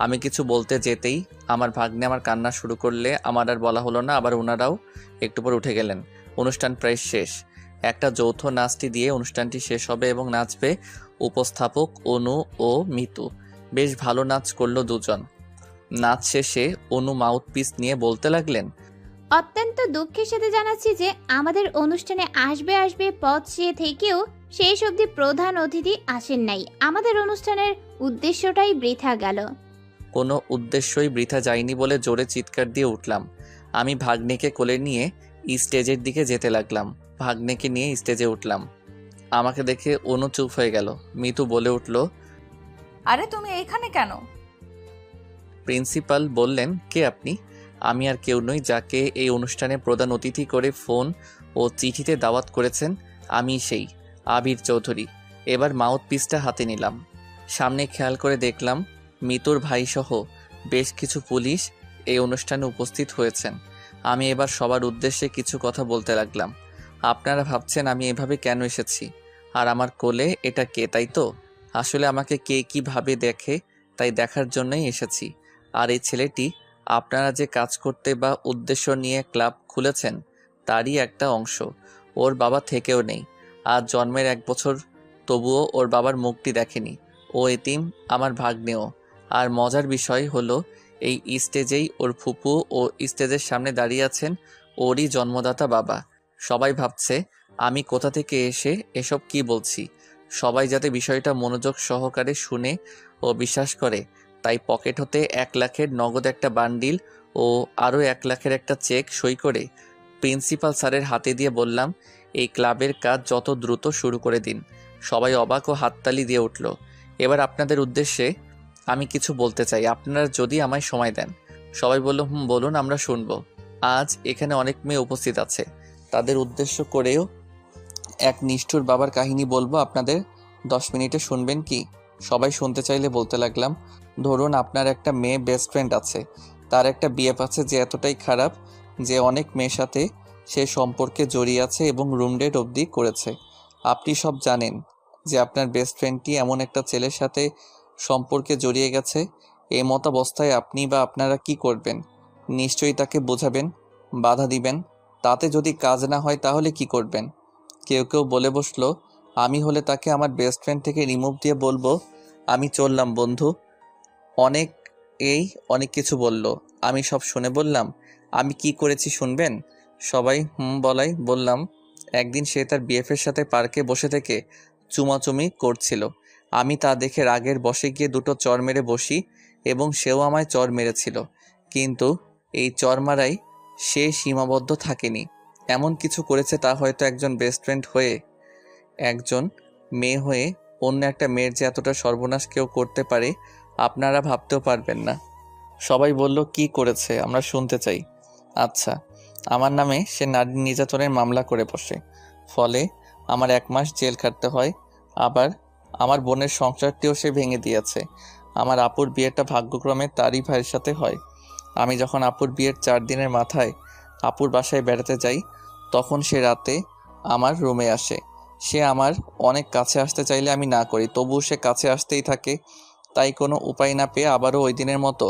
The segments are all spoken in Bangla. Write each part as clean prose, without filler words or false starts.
আমি কিছু বলতে যেতেই আমার ভাগ্নে আমার কান্না শুরু করলে আমার আর বলা হলো না। আবার ওনারাও একটু পর উঠে গেলেন। অনুষ্ঠান প্রায় শেষ। একটা যৌথ নাচটি দিয়ে অনুষ্ঠানটি শেষ হবে এবং নাচবে উপস্থাপক অনু ও মিতু। বেশ ভালো নাচ করলো দুজন। নাচ শেষে অনু মাউথপিস নিয়ে বলতে লাগলেন, অত্যন্ত দুঃখের সাথে জানাচ্ছি যে আমাদের অনুষ্ঠানে আসবে আসবে পথ চেয়ে থেকেও শেষ অবধি প্রধান অতিথি আসেন নাই। আমাদের অনুষ্ঠানের উদ্দেশ্যটাই বৃথা গেল। কোনো উদ্দেশ্যই বৃথা যায়নি বলে জোরে চিৎকার দিয়ে উঠলাম। আমি ভাগ্নেকে কোলে নিয়ে স্টেজের দিকে যেতে লাগলাম। ভাগ্নেকে নিয়ে স্টেজে উঠলাম। আমাকে দেখে অনু চুপ হয়ে গেল। মিতু বলে উঠল, আরে তুমি এখানে কেন? প্রিন্সিপাল বললেন, কে আপনি? আমি আর কেউ নই, যাকে এই অনুষ্ঠানে প্রধান অতিথি করে ফোন ও চিঠিতে দাওয়াত করেছেন। আমি সেই আবির চৌধুরী। এবার মাউথ পিসটা হাতে নিলাম। সামনে খেয়াল করে দেখলাম মিতুর ভাইসহ বেশ কিছু পুলিশ এই অনুষ্ঠানে উপস্থিত হয়েছেন। আমি এবার সবার উদ্দেশ্যে কিছু কথা বলতে লাগলাম। আপনারা ভাবছেন আমি এভাবে কেন এসেছি, আর আমার কোলে এটা কে, তাই তো? আসলে আমাকে কে কীভাবে দেখে তাই দেখার জন্যই এসেছি। আর এই ছেলেটি আপনারা যে কাজ করতে বা উদ্দেশ্য নিয়ে ক্লাব খুলেছেন তারই একটা অংশ। ওর বাবা থেকেও নেই, আজ জন্মের 1 বছর, তবুও ওর বাবার মুখটি দেখেনি। ও এতিম, আমার ভাগ্নেও। আর মজার বিষয় হলো এই স্টেজেই ওর ফুপু ও স্টেজের সামনে দাঁড়িয়ে আছেন ওরই জন্মদাতা বাবা। সবাই ভাবছে আমি কোথা থেকে এসে এসব কি বলছি। সবাই যাতে বিষয়টা মনোযোগ সহকারে শুনে ও বিশ্বাস করে, তাই পকেট হতে 1 লাখের নগদ একটা বান্ডিল ও আরও 1 লাখের একটা চেক সই করে প্রিন্সিপাল স্যারের হাতে দিয়ে বললাম, এই ক্লাবের কাজ যত দ্রুত শুরু করে দিন। সবাই অবাক ও হাততালি দিয়ে উঠল। এবার আপনাদের উদ্দেশ্যে আমি কিছু বলতে চাই, আপনারা যদি আমায় সময় দেন। সবাই বলল, বলুন, আমরা শুনবো। আজ এখানে অনেক মেয়ে উপস্থিত আছে, তাদের উদ্দেশ্য করেও এক নিষ্ঠুর বাবার কাহিনী বলবো আপনাদের। 10 মিনিটে শুনবেন কি? সবাই শুনতে চাইলে বলতে লাগলাম, ধরুন আপনার একটা মেয়ে বেস্ট ফ্রেন্ড আছে, তার একটা বিএফ আছে যে এতটাই খারাপ যে অনেক মেয়ের সাথে সে সম্পর্কে জড়িয়ে আছে এবং রুম ডেট অবধি করেছে। আপনি সব জানেন যে আপনার বেস্ট ফ্রেন্ডটি এমন একটা ছেলের সাথে সম্পর্কে জড়িয়ে গেছে। এই মতাবস্থায় আপনি বা আপনারা কি করবেন? নিশ্চয়ই তাকে বোঝাবেন, বাধা দিবেন। তাতে যদি কাজ না হয় তাহলে কি করবেন? কেউ কেউ বলে বসলো, আমি হলে তাকে আমার বেস্ট ফ্রেন্ড থেকে রিমুভ দিয়ে বলবো, আমি চললাম বন্ধু। অনেক এই অনেক কিছু বলল। আমি সব শুনে বললাম, আমি কি করেছি শুনবেন? সবাই বলাই বললাম, একদিন সে তার বিএফের সাথে পার্কে বসে থেকে চুমাচুমি করছিল। আমি তা দেখে রাগের বশে গিয়ে দুটো চর মেরে বসি এবং সেও আমায় চর মেরেছিল। কিন্তু এই চর মারাই সে সীমাবদ্ধ থাকেনি, এমন কিছু করেছে তা হয়তো একজন বেস্ট ফ্রেন্ড হয়ে, একজন মেয়ে হয়ে অন্য একটা মেয়ের যে এতটা সর্বনাশ কেউ করতে পারে আপনারা ভাবতেও পারবেন না। সবাই বলল, কি করেছে আমরা শুনতে চাই। আচ্ছা, আমার নামে সে নারী নির্যাতনের মামলা করে বসে, ফলে আমার 1 মাস জেল খাটতে হয়। আবার আমার বোনের সংসারটিও সে ভেঙে দিয়েছে। আমার আপুর বিয়েটা ভাগ্যক্রমে তারই ভাইয়ের সাথে হয়। আমি যখন আপুর বিয়ের 4 দিনের মাথায় আপুর বাসায় বেড়াতে যাই, তখন সে রাতে আমার রুমে আসে। সে আমার অনেক কাছে আসতে চাইলে আমি না করি, তবুও সে কাছে আসতেই থাকে। তাই কোনো উপায় না পেয়ে আবারও ওই দিনের মতো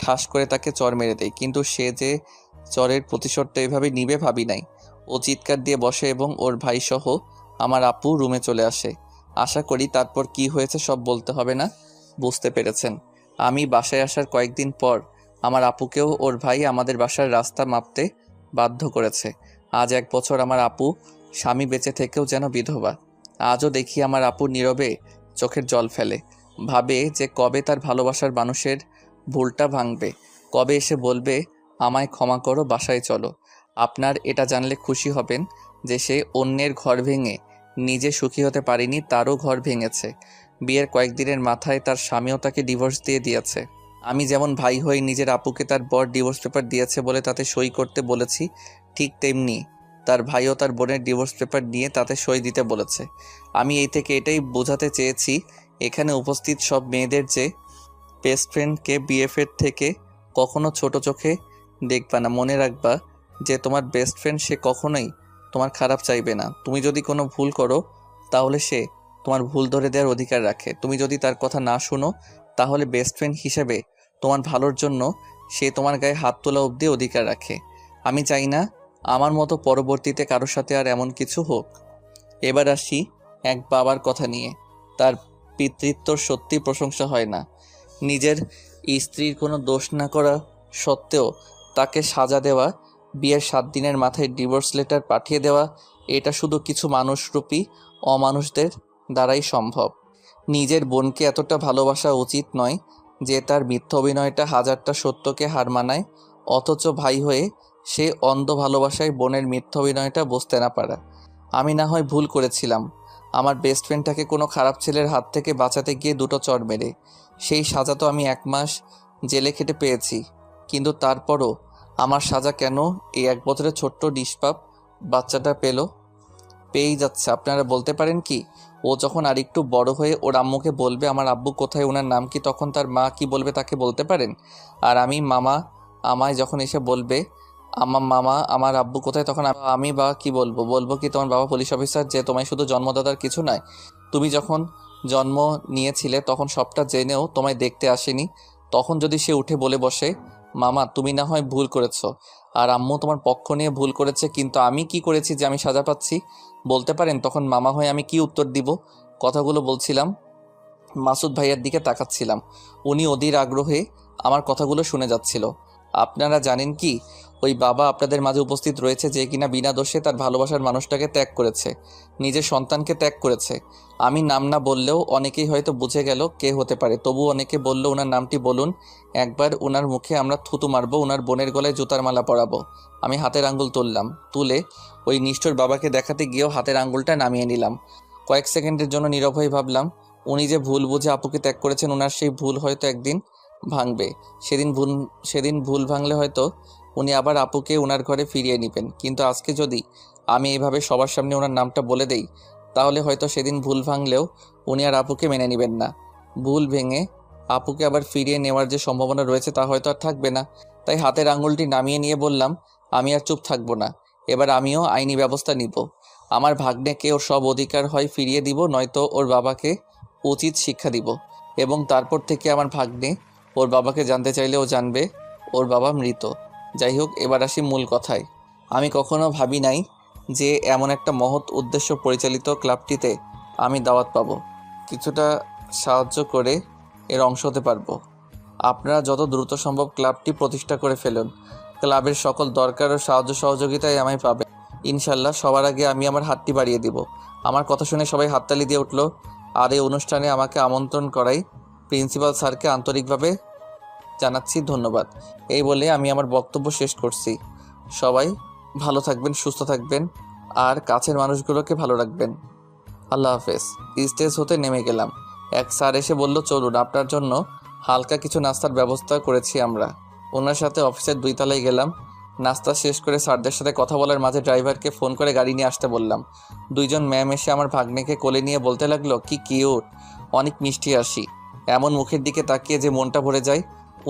ঠাস করে তাকে চর মেরে দেয়। কিন্তু সে যে চরের প্রতিশোধটা এভাবে নিবে ভাবি নাই। ও চিৎকার দিয়ে বসে এবং ওর ভাইসহ আমার আপু রুমে চলে আসে। আশা করি তারপর কি হয়েছে সব বলতে হবে না, বুঝতে পেরেছেন। আমি বাসায় আসার কয়েকদিন পর আমার আপুকেও ওর ভাই আমাদের বাসার রাস্তা মাপতে বাধ্য করেছে। আজ 1 বছর আমার আপু স্বামী বেঁচে থেকেও যেন বিধবা। আজও দেখি আমার আপু নীরবে চোখের জল ফেলে, ভাবে যে কবে তার ভালোবাসার মানুষের ভুলটা ভাঙবে, কবে এসে বলবে, আমায় ক্ষমা করো, বাসায় চলো। আপনার এটা জানলে খুশি হবেন যে সে অন্যের ঘর ভেঙে নিজে সুখী হতে পারেনি, তারও ঘর ভেঙেছে। বিয়ের কয়েকদিনের মাথায় তার স্বামীও তাকে ডিভোর্স দিয়ে দিয়েছে। আমি যেমন ভাই হয়ে নিজের আপুকে তার বর ডিভোর্স পেপার দিয়েছে বলে তাতে সই করতে বলেছি, ঠিক তেমনি তার ভাইও তার বোনের ডিভোর্স পেপার নিয়ে তাতে সই দিতে বলেছে। আমি এই থেকে এটাই বোঝাতে চেয়েছি এখানে উপস্থিত সব মেয়েদের যে বেস্ট ফ্রেন্ডকে বিএফের থেকে কখনো ছোট চোখে দেখবা না। মনে রাখবা যে তোমার বেস্ট ফ্রেন্ড সে কখনোই তোমার খারাপ চাইবে না। তুমি যদি কোনো ভুল করো তাহলে সে তোমার ভুল ধরে দেওয়ার অধিকার রাখে। তুমি যদি তার কথা না শুনো তাহলে বেস্ট ফ্রেন্ড হিসেবে তোমার ভালোর জন্য সে তোমার গায়ে হাত তোলা অবধি অধিকার রাখে। আমি চাই না আমার মতো পরবর্তীতে কারোর সাথে আর এমন কিছু হোক। এবার আসি এক বাবার কথা নিয়ে। তার পিতৃত্বর সত্যি প্রশংসা হয় না। নিজের স্ত্রীর কোনো দোষ না করা সত্ত্বেও তাকে সাজা দেওয়া, বিয়ের 7 দিনের মাথায় ডিভোর্স লেটার পাঠিয়ে দেওয়া, এটা শুধু কিছু মানুষরূপী অমানুষদের দ্বারাই সম্ভব। নিজের বোনকে এতটা ভালোবাসা উচিত নয় যে তার মিথ্যা অভিনয়টা হাজারটা সত্যকে হার মানায়, অথচ ভাই হয়ে সে অন্ধ ভালোবাসায় বোনের মিথ্যা অভিনয়টা বুঝতে না পারা। আমি না হয় ভুল করেছিলাম আমার বেস্ট ফ্রেন্ডটাকে কোনো খারাপ ছেলের হাত থেকে বাঁচাতে গিয়ে 2টো চড় মেরে। সেই সাজা তো আমি 1 মাস জেলে খেটে পেয়েছি, কিন্তু তারপরও আমার সাজা কেন এই 1 বছরের ছোট্ট নিষ্পাপ বাচ্চাটা পেয়েই যাচ্ছে? আপনারা বলতে পারেন কি? ও যখন আরেকটু বড় হয়ে ওর আম্মুকে বলবে আমার আব্বু কোথায়, ওনার নাম কি, তখন তার মা কি বলবে তাকে বলতে পারেন? আর আমি মামা আমায় যখন এসে বলবে আমার মামা আমার আব্বু কোথায়, তখন আমি বা কি বলবো? বলবো কি তোমার বাবা পুলিশ অফিসার, যে তোমায় শুধু জন্মদাতার কিছু নয়, তুমি যখন জন্ম নিয়েছিলে তখন সবটা জেনেও তোমায় দেখতে আসেনি। তখন যদি সে উঠে বলে বসে মামা তুমি না হয় ভুল করেছো, আর আম্মু তোমার পক্ষ নিয়ে ভুল করেছে, কিন্তু আমি কি করেছি যে আমি সাজা পাচ্ছি, বলতে পারেন? তখন মামা হয়ে আমি কি উত্তর দিব? কথাগুলো বলছিলাম, মাসুদ ভাইয়ার দিকে তাকাচ্ছিলাম। উনি অধীর আগ্রহে আমার কথাগুলো শুনে যাচ্ছিল। আপনারা জানেন কি, ওই বাবা আপনাদের মাঝে উপস্থিত রয়েছে যে কিনা বিনা দোষে তার ভালোবাসার মানুষটাকে ত্যাগ করেছে, নিজের সন্তানকে ত্যাগ করেছে। আমি নাম না বললেও অনেকেই হয়তো বুঝে গেল কে হতে পারে, তবু অনেকে বলল ওনার নামটি বলুন, একবার ওনার মুখে আমরা থুতু মারবো, ওনার বোনের গলায় জুতার মালা পরাবো। আমি হাতের আঙ্গুল তুললাম, তুলে ওই নিষ্ঠুর বাবাকে দেখাতে গিয়েও হাতের আঙ্গুলটা নামিয়ে নিলাম। কয়েক সেকেন্ডের জন্য নীরব হয়ে ভাবলাম, উনি যে ভুল বুঝে আপুকে ত্যাগ করেছেন, ওনার সেই ভুল হয়তো একদিন ভাঙবে। সেদিন ভুল ভাঙলে হয়তো উনি আবার আপুকে ওনার ঘরে ফিরিয়ে নেবেন। কিন্তু আজকে যদি আমি এইভাবে সবার সামনে ওনার নামটা বলে দেই, তাহলে হয়তো সেদিন ভুল ভাঙলেও উনি আর আপুকে মেনে নেবেন না। ভুল ভেঙে আপুকে আবার ফিরিয়ে নেওয়ার যে সম্ভাবনা রয়েছে তা হয়তো আর থাকবে না। তাই হাতের আঙুলটি নামিয়ে নিয়ে বললাম, আমি আর চুপ থাকবো না, এবার আমিও আইনি ব্যবস্থা নিব। আমার ভাগ্নেকে ওর সব অধিকার হয় ফিরিয়ে দিব, নয়তো ওর বাবাকে উচিত শিক্ষা দিব। এবং তারপর থেকে আমার ভাগ্নে ওর বাবাকে জানতে চাইলে ও জানবে ওর বাবা মৃত। যাই হোক, এবার আসি মূল কথায়। আমি কখনো ভাবি নাই যে এমন একটা মহৎ উদ্দেশ্য পরিচালিত ক্লাবটিতে আমি দাওয়াত পাবো, কিছুটা সাহায্য করে এর অংশ হতে পারবো। আপনারা যত দ্রুত সম্ভব ক্লাবটি প্রতিষ্ঠা করে ফেলুন। ক্লাবের সকল দরকার ও সাহায্য সহযোগিতায় আমায় পাবে ইনশাল্লাহ। সবার আগে আমি আমার হাতটি বাড়িয়ে দিব। আমার কথা শুনে সবাই হাততালি দিয়ে উঠল। আর এই অনুষ্ঠানে আমাকে আমন্ত্রণ করাই প্রিন্সিপাল স্যারকে আন্তরিকভাবে জানাচ্ছি ধন্যবাদ। এই বলে আমি আমার বক্তব্য শেষ করছি। সবাই ভালো থাকবেন, সুস্থ থাকবেন, আর কাছের মানুষগুলোকে ভালো রাখবেন। আল্লাহ হাফেজ। স্টেজ হতে নেমে গেলাম। এক স্যার এসে বলল, চলুন, আপনার জন্য হালকা কিছু নাস্তার ব্যবস্থা করেছি আমরা। ওনার সাথে অফিসের 2 তলায় গেলাম। নাস্তা শেষ করে স্যারদের সাথে কথা বলার মাঝে ড্রাইভারকে ফোন করে গাড়ি নিয়ে আসতে বললাম। 2 জন ম্যাম এসে আমার ভাগ্নেকে কোলে নিয়ে বলতে লাগলো, কি কিউট, অনেক মিষ্টি হাসি। এমন মুখের দিকে তাকিয়ে যে মনটা ভরে যায়।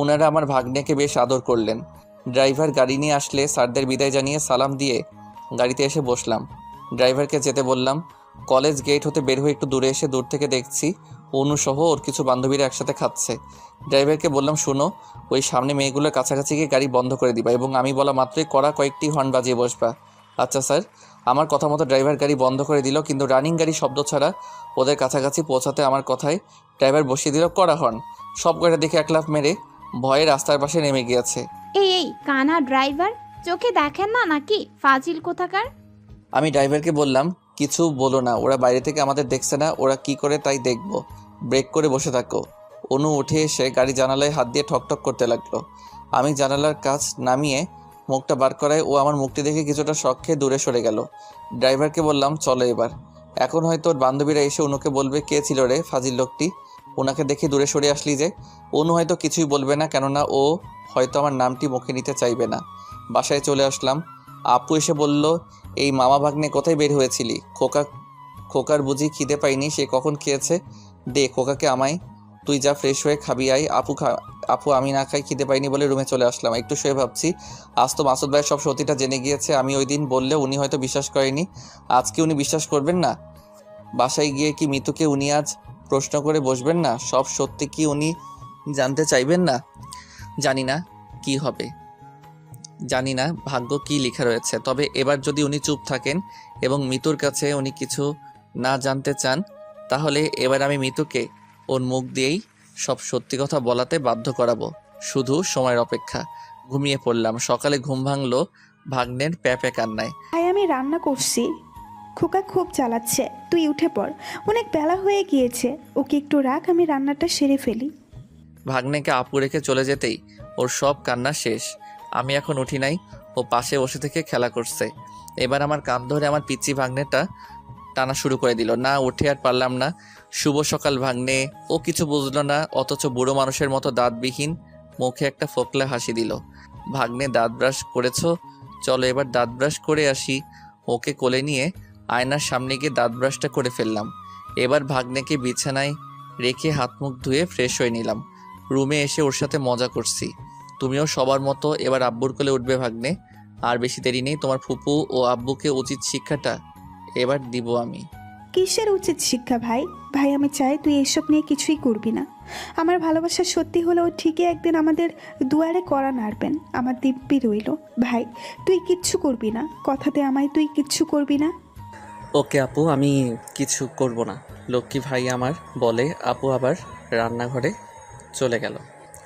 ওনারা আমার ভাগ্নেকে বেশ আদর করলেন। ড্রাইভার গাড়ি নিয়ে আসলে স্যারদের বিদায় জানিয়ে সালাম দিয়ে গাড়িতে এসে বসলাম। ড্রাইভারকে যেতে বললাম। কলেজ গেট হতে বের হয়ে একটু দূরে এসে দূর থেকে দেখছি অনুসহ ওর কিছু বান্ধবীরা একসাথে খাচ্ছে। ড্রাইভারকে বললাম, শুনো, ওই সামনে মেয়েগুলোর কাছাকাছি গিয়ে গাড়ি বন্ধ করে দিবা এবং আমি বলা মাত্রই কড়া কয়েকটি হর্ন বাজিয়ে বসবা। আচ্ছা স্যার। আমার কথা মতো ড্রাইভার গাড়ি বন্ধ করে দিল, কিন্তু রানিং গাড়ি শব্দ ছাড়া ওদের কাছাকাছি পৌঁছাতে আমার কথায় ড্রাইভার বসিয়ে দিল কড়া হর্ন। সব কয়টা দেখে এক লাফ মেরে ভয়ে রাস্তার পাশে নেমে গিয়েছে। এই কানা ড্রাইভার, চোখে দেখেন না নাকি, ফাজিল কোথাকার। আমি ড্রাইভারকে বললাম, কিছু বলো না, ওরা বাইরে থেকে আমাদের দেখছে না, ওরা কি করে তাই দেখবো, ব্রেক করে বসে থাকো। অনু উঠে এসে গাড়ি জানালায় হাত দিয়ে ঠকঠক করতে লাগলো। আমি জানালার কাছ নামিয়ে মুখটা বার করায় ও আমার মুখটি দেখে কিছুটা শক খেয়ে দূরে সরে গেল। ড্রাইভারকে বললাম, চলো এবার। এখন হয়তো ওর বান্ধবীরা এসে অনুকে বলবে, কে ছিল রে ফাজিল লোকটি, ওনাকে দেখে দূরে সরে আসলি যে। অনু হয়তো কিছুই বলবে না, কেননা ও হয়তো আমার নামটি মুখে নিতে চাইবে না। বাসায় চলে আসলাম। আপু এসে বলল, এই মামা ভাগ্নে কোথায় বের হয়েছিলি? খোকার বুঝি খিদে পাইনি, সে কখন খেয়েছে? দে খোকাকে আমায়, তুই যা ফ্রেশ হয়ে খাবি আয়। আপু আমি না খাই, খিদে পাইনি বলে রুমে চলে আসলাম। একটু শুয়ে ভাবছি, আজ তো মাসুদ ভাইয়ের সব সত্যিটা জেনে গিয়েছে। আমি ওই দিন বললে উনি হয়তো বিশ্বাস করেনি, আজকে উনি বিশ্বাস করবেন না। বাসায় গিয়ে কি মিতুকে উনি আজ প্রশ্ন করে বসবেন না সব সত্যি কি উনি জানতে চাইবেন না? জানি না কি হবে, জানি না ভাগ্য কি লেখা রয়েছে, তবে এবার যদি উনি চুপ থাকেন এবং মিতুর কাছে উনি কিছু না জানতে চান, তাহলে এবার আমি মিতুকে ওর মুখ দিয়েই সব সত্যি কথা বলাতে বাধ্য করাবো। শুধু সময়ের অপেক্ষা। ঘুমিয়ে পড়লাম। সকালে ঘুম ভাঙলো ভাগ্নের প্যাপে কান্নায়। ভাই আমি রান্না করছি। খোকা খুব জ্বালাচ্ছে, তুই উঠে পড়, অনেক বেলা হয়ে গিয়েছে। ওকে একটু রাখ, আমি রান্নাটা সেরে ফেলি। ভাগ্নেকে আপু রেখে চলে যেতেই ওর সব কান্না শেষ। আমি এখন উঠি নাই, ও পাশে বসে থেকে খেলা করছে। এবার আমার কান ধরে আমার পিচ্চি ভাগ্নেটা টানা শুরু করে দিল। না উঠে আর পারলাম না। শুভ সকাল ভাগ্নে। ও কিছু বুঝলো না, অথচ বুড়ো মানুষের মতো দাঁতবিহীন মুখে একটা ফোকলা হাসি দিল। ভাগ্নে দাঁত ব্রাশ করেছো? চলো এবার দাঁত ব্রাশ করে আসি। ওকে কোলে নিয়ে আয়নার সামনে গিয়ে দাঁত ব্রাশটা করে ফেললাম। এবার ভাগ্নেকে বিছানায় রেখে হাত মুখ ধুয়ে ফ্রেশ হয়ে নিলাম। রুমে এসে ওর সাথে মজা করছি। তুমিও সবার মতো এবার আব্বুর কোলে উঠবে ভাগ্নে। আর বেশি দেরি নেই, তোমার ফুপু ও আব্বুকে উচিত শিক্ষাটা এবার দিব আমি। কিসের উচিত শিক্ষা ভাই? ভাই আমি চাই তুই এসব নিয়ে কিছুই করবি না। আমার ভালোবাসা সত্যি হলেও ঠিকই একদিন আমাদের দুয়ারে কড়া নাড়বেন, আমার দিব্যি রইল। ভাই তুই কিচ্ছু করবি না, কথাতে আমায় তুই কিচ্ছু করবি না। ওকে আপু, আমি কিছু করব না। লক্ষ্মী ভাই আমার বলে আপু আবার রান্নাঘরে চলে গেল।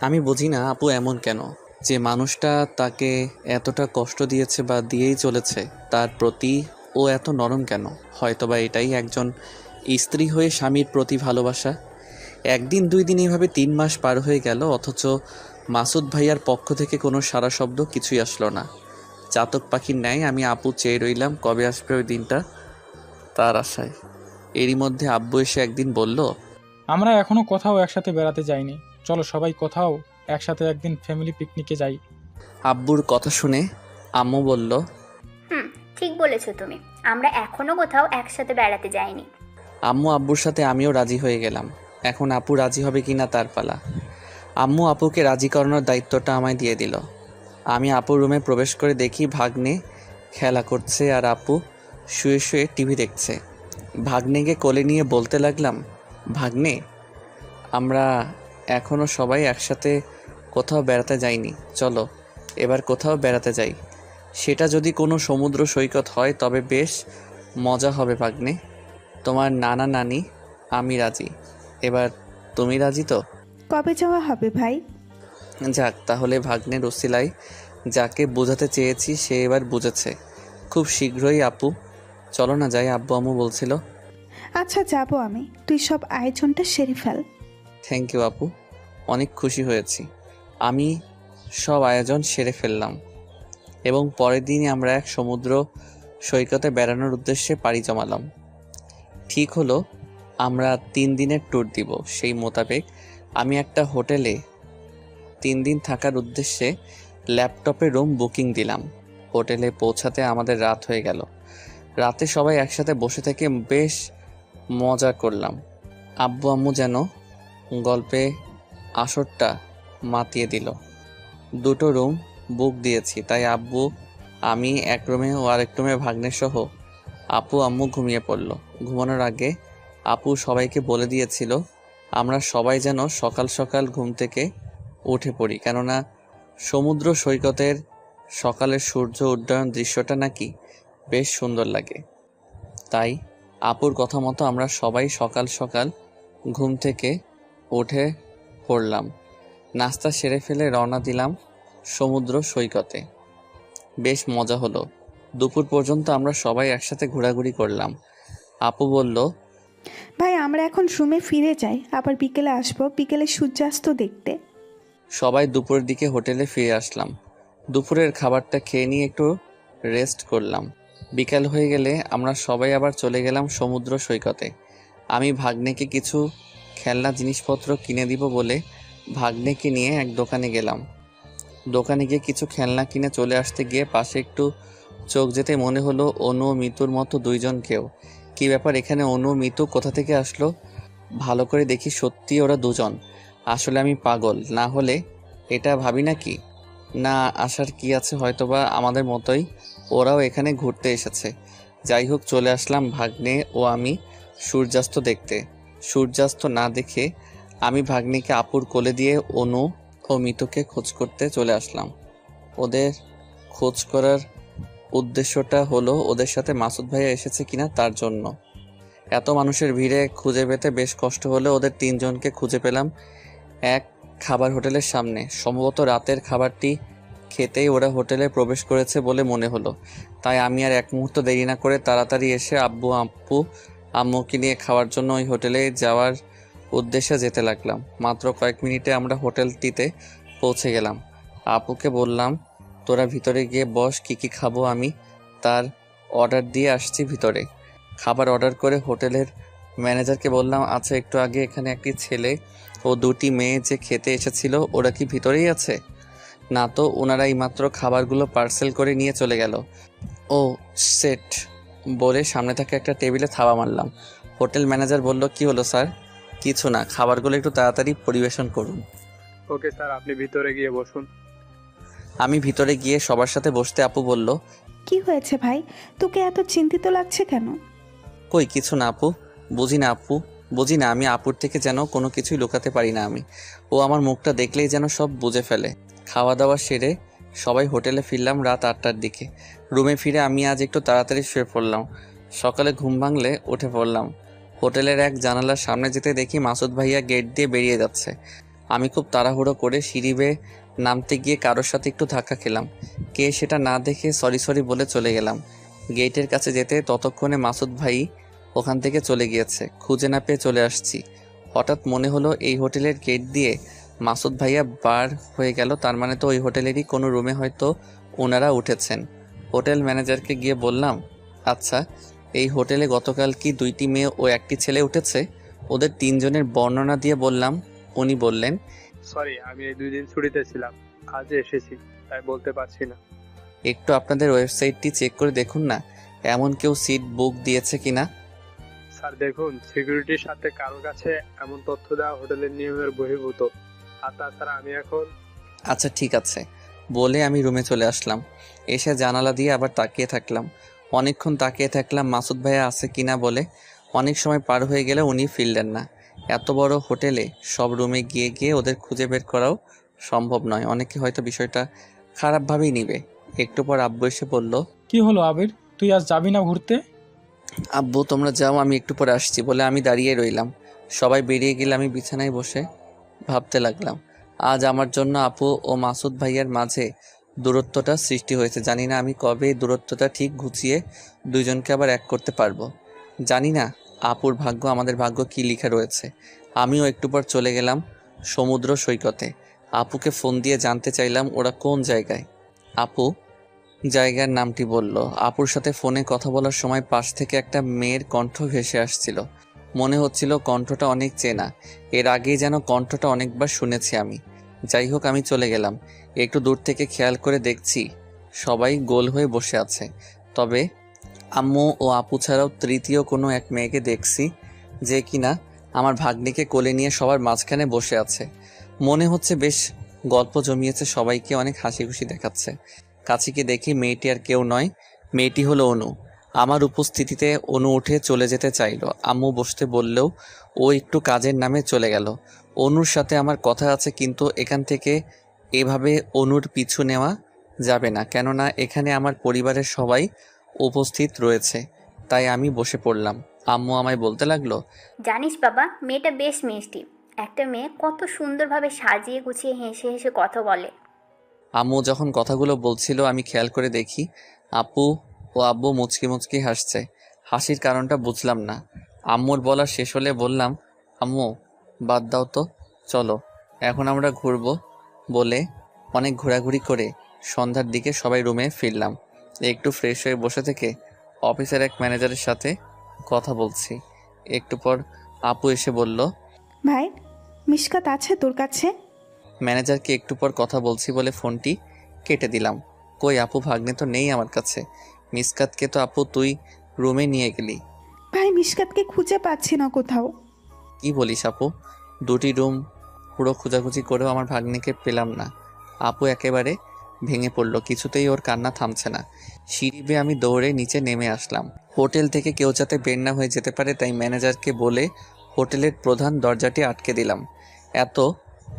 আমি বুঝি না আপু এমন কেন, যে মানুষটা তাকে এতটা কষ্ট দিয়েছে বা দিয়েই চলেছে, তার প্রতি ও এত নরম কেন? হয়তোবা এটাই একজন স্ত্রী হয়ে স্বামীর প্রতি ভালোবাসা। একদিন দুই দিন এভাবে 3 মাস পার হয়ে গেল, অথচ মাসুদ ভাইয়ার পক্ষ থেকে কোনো সাড়া শব্দ কিছুই আসলো না। চাতক পাখির ন্যায় আমি আপু চেয়ে রইলাম কবে আসবে ওই দিনটা, তার আশায়। এরই মধ্যে আব্বু এসে একদিন বলল, আমরা এখনো কোথাও একসাথে বেড়াতে যাইনি, চলো সবাই কোথাও একসাথে একদিন ফ্যামিলি পিকনিকে যাই। আব্বুর কথা শুনে আম্মু বলল, ঠিক বলেছো তুমি, আমরা এখনো কোথাও একসাথে বেড়াতে যাইনি। আম্মু আব্বুর সাথে আমিও রাজি হয়ে গেলাম। এখন আপু রাজি হবে কিনা তার পালা। আম্মু আপুকে রাজি করানোর দায়িত্বটা আমায় দিয়ে দিল। আমি আপুর রুমে প্রবেশ করে দেখি ভাগ্নে খেলা করছে আর আপু শুয়ে শুয়ে টিভি দেখছে। ভাগ্নেকে কোলে নিয়ে বলতে লাগলাম, ভাগ্নে, আমরা এখনও সবাই একসাথে কোথাও বেড়াতে যাইনি, চলো এবার কোথাও বেড়াতে যাই। সেটা যদি কোনো সমুদ্র সৈকত হয় তবে বেশ মজা হবে ভাগ্নে। তোমার নানা নানি আমি রাজি। এবার তুমি রাজি তো? কবে যাওয়া হবে ভাই? যাক, তাহলে ভাগ্নের ওসিলায় যাকে বোঝাতে চেয়েছি সে এবার বুঝেছে। খুব শীঘ্রই আপু, চলো না যাই, আব্বু আম্মু বলছিল। আচ্ছা যাব আমি, তুই সব আয়োজনটা সেরে ফেল। থ্যাংক ইউ আপু, অনেক খুশি হয়েছি। আমি সব আয়োজন সেরে ফেললাম এবং পরের দিনই আমরা এক সমুদ্র সৈকতে বেড়ানোর উদ্দেশ্যে পাড়ি জমালাম। ঠিক হলো আমরা 3 দিনের ট্যুর দিব। সেই মোতাবেক আমি একটা হোটেলে 3 দিন থাকার উদ্দেশ্যে ল্যাপটপে রুম বুকিং দিলাম। হোটেলে পৌঁছাতে আমাদের রাত হয়ে গেল। রাতে সবাই একসাথে বসে থেকে বেশ মজা করলাম। আব্বু আম্মু যেন গল্পে আসরটা মাতিয়ে দিল। 2টো রুম বুক দিয়েছি, তাই আব্বু আমি এক রুমে ও আরেক রুমে ভাগ্নের সহ আপু আম্মু ঘুমিয়ে পড়ল। ঘুমানোর আগে আপু সবাইকে বলে দিয়েছিল আমরা সবাই যেন সকাল সকাল ঘুম থেকে উঠে পড়ি, কেননা সমুদ্র সৈকতের সকালের সূর্য উড্ডয়ন দৃশ্যটা নাকি বেশ সুন্দর লাগে। তাই আপুর কথা মতো আমরা সবাই সকাল সকাল ঘুম থেকে উঠে পড়লাম। নাস্তা সেরে ফেলে রওনা দিলাম সমুদ্র সৈকতে। বেশ মজা হলো। দুপুর পর্যন্ত আমরা সবাই একসাথে ঘোরাঘুরি করলাম। আপু বলল, ভাই আমরা এখন রুমে ফিরে যাই, আবার বিকেলে আসবো, বিকেলে সূর্যাস্ত দেখতে। সবাই দুপুরের দিকে হোটেলে ফিরে আসলাম। দুপুরের খাবারটা খেয়ে নিয়ে একটু রেস্ট করলাম। বিকাল হয়ে গেলে আমরা সবাই আবার চলে গেলাম সমুদ্র সৈকতে। আমি ভাগ্নেকে কিছু খেলনা জিনিসপত্র কিনে দিব বলে ভাগ্নেকে নিয়ে এক দোকানে গেলাম। দোকানে গিয়ে কিছু খেলনা কিনে চলে আসতে গিয়ে পাশে একটু চোখ যেতে মনে হলো অনু ও মিতুর মতো দুইজন কেউ। কী ব্যাপার, এখানে অনু মিতু কোথা থেকে আসলো? ভালো করে দেখি সত্যি ওরা দুজন। আসলে আমি পাগল না হলে এটা ভাবি নাকি? না আসার কি আছে, হয়তোবা আমাদের মতোই ওরাও এখানে ঘুরতে এসেছে। যাই হোক, চলে আসলাম ভাগ্নে ও আমি সূর্যাস্ত দেখতে। সূর্যাস্ত না দেখে আমি ভাগ্নিকে আপুর কোলে দিয়ে অনু ও মিতুকে খোঁজ করতে চলে আসলাম। ওদের খোঁজ করার উদ্দেশ্যটা হলো ওদের সাথে মাসুদ ভাইয়া এসেছে কিনা তার জন্য। এত মানুষের ভিড়ে খুঁজে পেতে বেশ কষ্ট হলে ওদের তিনজনকে খুঁজে পেলাম এক খাবার হোটেলের সামনে। সম্ভবত রাতের খাবারটি খেতেই ওরা হোটেলে প্রবেশ করেছে বলে মনে হলো। তাই আমি আর এক মুহূর্ত দেরি না করে তাড়াতাড়ি এসে আব্বু আম্মুকে নিয়ে খাওয়ার জন্য ওই হোটেলে যাওয়ার উদ্দেশ্যে যেতে লাগলাম। মাত্র কয়েক মিনিটে আমরা হোটেলটিতে পৌঁছে গেলাম। আপুকে বললাম, তোরা ভিতরে গিয়ে বস, কি খাবো আমি তার অর্ডার দিয়ে আসছি ভিতরে। খাবার অর্ডার করে হোটেলের ম্যানেজারকে বললাম, আচ্ছা একটু আগে এখানে একটি ছেলে ও দুটি মেয়ে যে খেতে এসেছিল ওরা কি ভিতরেই আছে? না তো, ওনারা এইমাত্র খাবারগুলো পার্সেল করে নিয়ে চলে গেল। ও সেট বলে সামনে থাকা একটা টেবিলে থাবা মারলাম। হোটেল ম্যানেজার বলল, কি হলো স্যার? কিছু না, খাবারগুলো একটু তাড়াতাড়ি পরিবেশন করুন। ওকে স্যার, আপনি ভিতরে গিয়ে বসুন। আমি ভিতরে গিয়ে সবার সাথে বসতে আপু বলল, কি হয়েছে ভাই, তোকে এত চিন্তিত লাগছে কেন? কই কিছু না আপু, বুঝি না আমি আপুর থেকে যেন কোনো কিছুই লুকাতে পারি না আমি। ও আমার মুখটা দেখলেই যেন সব বুঝে ফেলে। খাওয়া দাওয়া সেরে সবাই হোটেলে ফিরলাম রাত 8টার দিকে। রুমে ফিরে আমি আজ একটু তাড়াতাড়ি শুয়ে পড়লাম। সকালে ঘুম ভাঙলে উঠে পড়লাম। হোটেলের এক জানালার সামনে যেতে দেখি মাসুদ ভাইয়া গেট দিয়ে বেরিয়ে যাচ্ছে। আমি খুব তাড়াহুড়ো করে সিঁড়ি বেয়ে নামতে গিয়ে কারোর সাথে একটু ধাক্কা খেলাম। কে সেটা না দেখে সরি বলে চলে গেলাম। গেটের কাছে যেতে ততক্ষণে মাসুদ ভাই ওখান থেকে চলে গিয়েছে। খুঁজে না পেয়ে চলে আসছি। হঠাৎ মনে হলো এই হোটেলের গেট দিয়ে মাসুদ ভাইয়া বার হয়ে গেল, তার মানে তো ওই হোটেলেরই কোনো রুমে হয়তো ওনারা উঠেছেন। হোটেল ম্যানেজারকে গিয়ে বললাম, আচ্ছা এই হোটেলে গতকাল কি 2টি মেয়ে ও একটি ছেলে উঠেছে? ওদের 3 জনের বর্ণনা দিয়ে বললাম। উনি বললেন, সরি, আমি এই 2 দিন ছুটিতে ছিলাম, আজ এসেছি, তাই বলতে পারছি না। একটু আপনাদের ওয়েবসাইটটি চেক করে দেখুন না, এমন কেউ সিট বুক দিয়েছে কিনা। স্যার দেখুন, সিকিউরিটির সাথে কারো কাছে এমন তথ্য দেওয়া হোটেলের নিয়মের বহির্ভূত। আর তাছাড়া আমি এখন আচ্ছা ঠিক আছে বলে আমি রুমে চলে আসলাম। এসে জানালা দিয়ে আবার তাকিয়ে থাকলাম। অনেকক্ষণ তাকিয়ে থাকলাম মাসুদ ভাইয়া আছে কিনা বলে। অনেক সময় পার হয়ে গেলে উনি ফিরলেন না। এত বড় হোটেলে সব রুমে গিয়ে ওদের খুঁজে বের করাও সম্ভব নয়। অনেকে হয়তো বিষয়টা খারাপভাবেই নিবে। একটু পর আব্বু এসে বলল, কি হলো আবির, তুই আজ যাবি না ঘুরতে? আব্বু তোমরা যাও, আমি একটু পরে আসছি বলে আমি দাঁড়িয়ে রইলাম। সবাই বেরিয়ে গেলে আমি বিছানায় বসে ভাবতে লাগলাম, আজ আমার জন্য আপু ও মাসুদ ভাইয়ার মাঝে দূরত্বটা সৃষ্টি হয়েছে। জানি না আমি কবে এই দূরত্বটা ঠিক গুছিয়ে দুইজনকে আবার এক করতে পারবো। জানি না আপুর ভাগ্য আমাদের ভাগ্য কি লেখা রয়েছে। আমিও একটু পর চলে গেলাম সমুদ্র সৈকতে। আপুকে ফোন দিয়ে জানতে চাইলাম ওরা কোন জায়গায়। আপু জায়গার নামটি বলল। আপুর সাথে ফোনে কথা বলার সময় পাশ থেকে একটা মেয়ের কণ্ঠ ভেসে আসছিল। মনে হচ্ছিল কণ্ঠটা অনেক চেনা, এর আগেই যেন কণ্ঠটা অনেকবার শুনেছি আমি। যাই হোক আমি চলে গেলাম। একটু দূর থেকে খেয়াল করে দেখছি সবাই গোল হয়ে বসে আছে। তবে আম্মু ও আপু ছাড়াও তৃতীয় কোনো এক মেয়েকে দেখছি যে কিনা আমার ভাগ্নিকে কোলে নিয়ে সবার মাঝখানে বসে আছে। মনে হচ্ছে বেশ গল্প জমিয়েছে, সবাইকে অনেক হাসি খুশি দেখাচ্ছে। কাছে গিয়ে দেখি মেয়েটি আর কেউ নয়, মেয়েটি হলো অনু। আমার উপস্থিতিতে অনু উঠে চলে যেতে চাইলো। আম্মু বসতে বললেও ও একটু কাজের নামে চলে গেল। অনুর সাথে আমার কথা আছে, কিন্তু এখান থেকে এভাবে অনুর পিছু নেওয়া যাবে না, কেননা এখানে আমার পরিবারের সবাই উপস্থিত রয়েছে। তাই আমি বসে পড়লাম। আম্মু আমায় বলতে লাগলো, জানিস বাবা, মেয়েটা বেশ মিষ্টি। একটা মেয়ে কত সুন্দরভাবে সাজিয়ে গুছিয়ে হেসে হেসে কথা বলে। আম্মু যখন কথাগুলো বলছিল আমি খেয়াল করে দেখি আপু ও আব্বু মুচকি মুচকি হাসছে। হাসির কারণটা বুঝলাম না। আম্মুর বলা শেষ হলে বললাম, আম্মু বাদ দাও তো, চলো এখন আমরা ঘুরবো। বলে অনেক ঘোরাঘুরি করে সন্ধ্যার দিকে সবাই রুমে ফিরলাম। একটু ফ্রেশ হয়ে বসে থেকে অফিসের এক ম্যানেজারের সাথে কথা বলছি। একটু পর আপু এসে বলল, ভাই মিশকাত আছে তোর কাছে? ম্যানেজারকে একটু পর কথা বলছি বলে ফোনটি কেটে দিলাম। কই আপু ভাগ্নে তো নেই আমার কাছে। মিসকাতকে তো আপু তুই রুমে নিয়ে গেলি। ভাই মিশকাতকে খুঁজে পাচ্ছি না কোথাও। কি বলিস আপু? 2টি রুম পুরো খোঁজাখুঁজি করেও আমার ভাগ্নিকে পেলাম না। আপু একেবারে ভেঙে পড়লো, কিছুতেই ওর কান্না থামছে না। সিঁড়ি বেয়ে আমি দৌড়ে নিচে নেমে আসলাম। হোটেল থেকে কেউ যাতে বের না হয়ে যেতে পারে তাই ম্যানেজারকে বলে হোটেলের প্রধান দরজাটি আটকে দিলাম। এত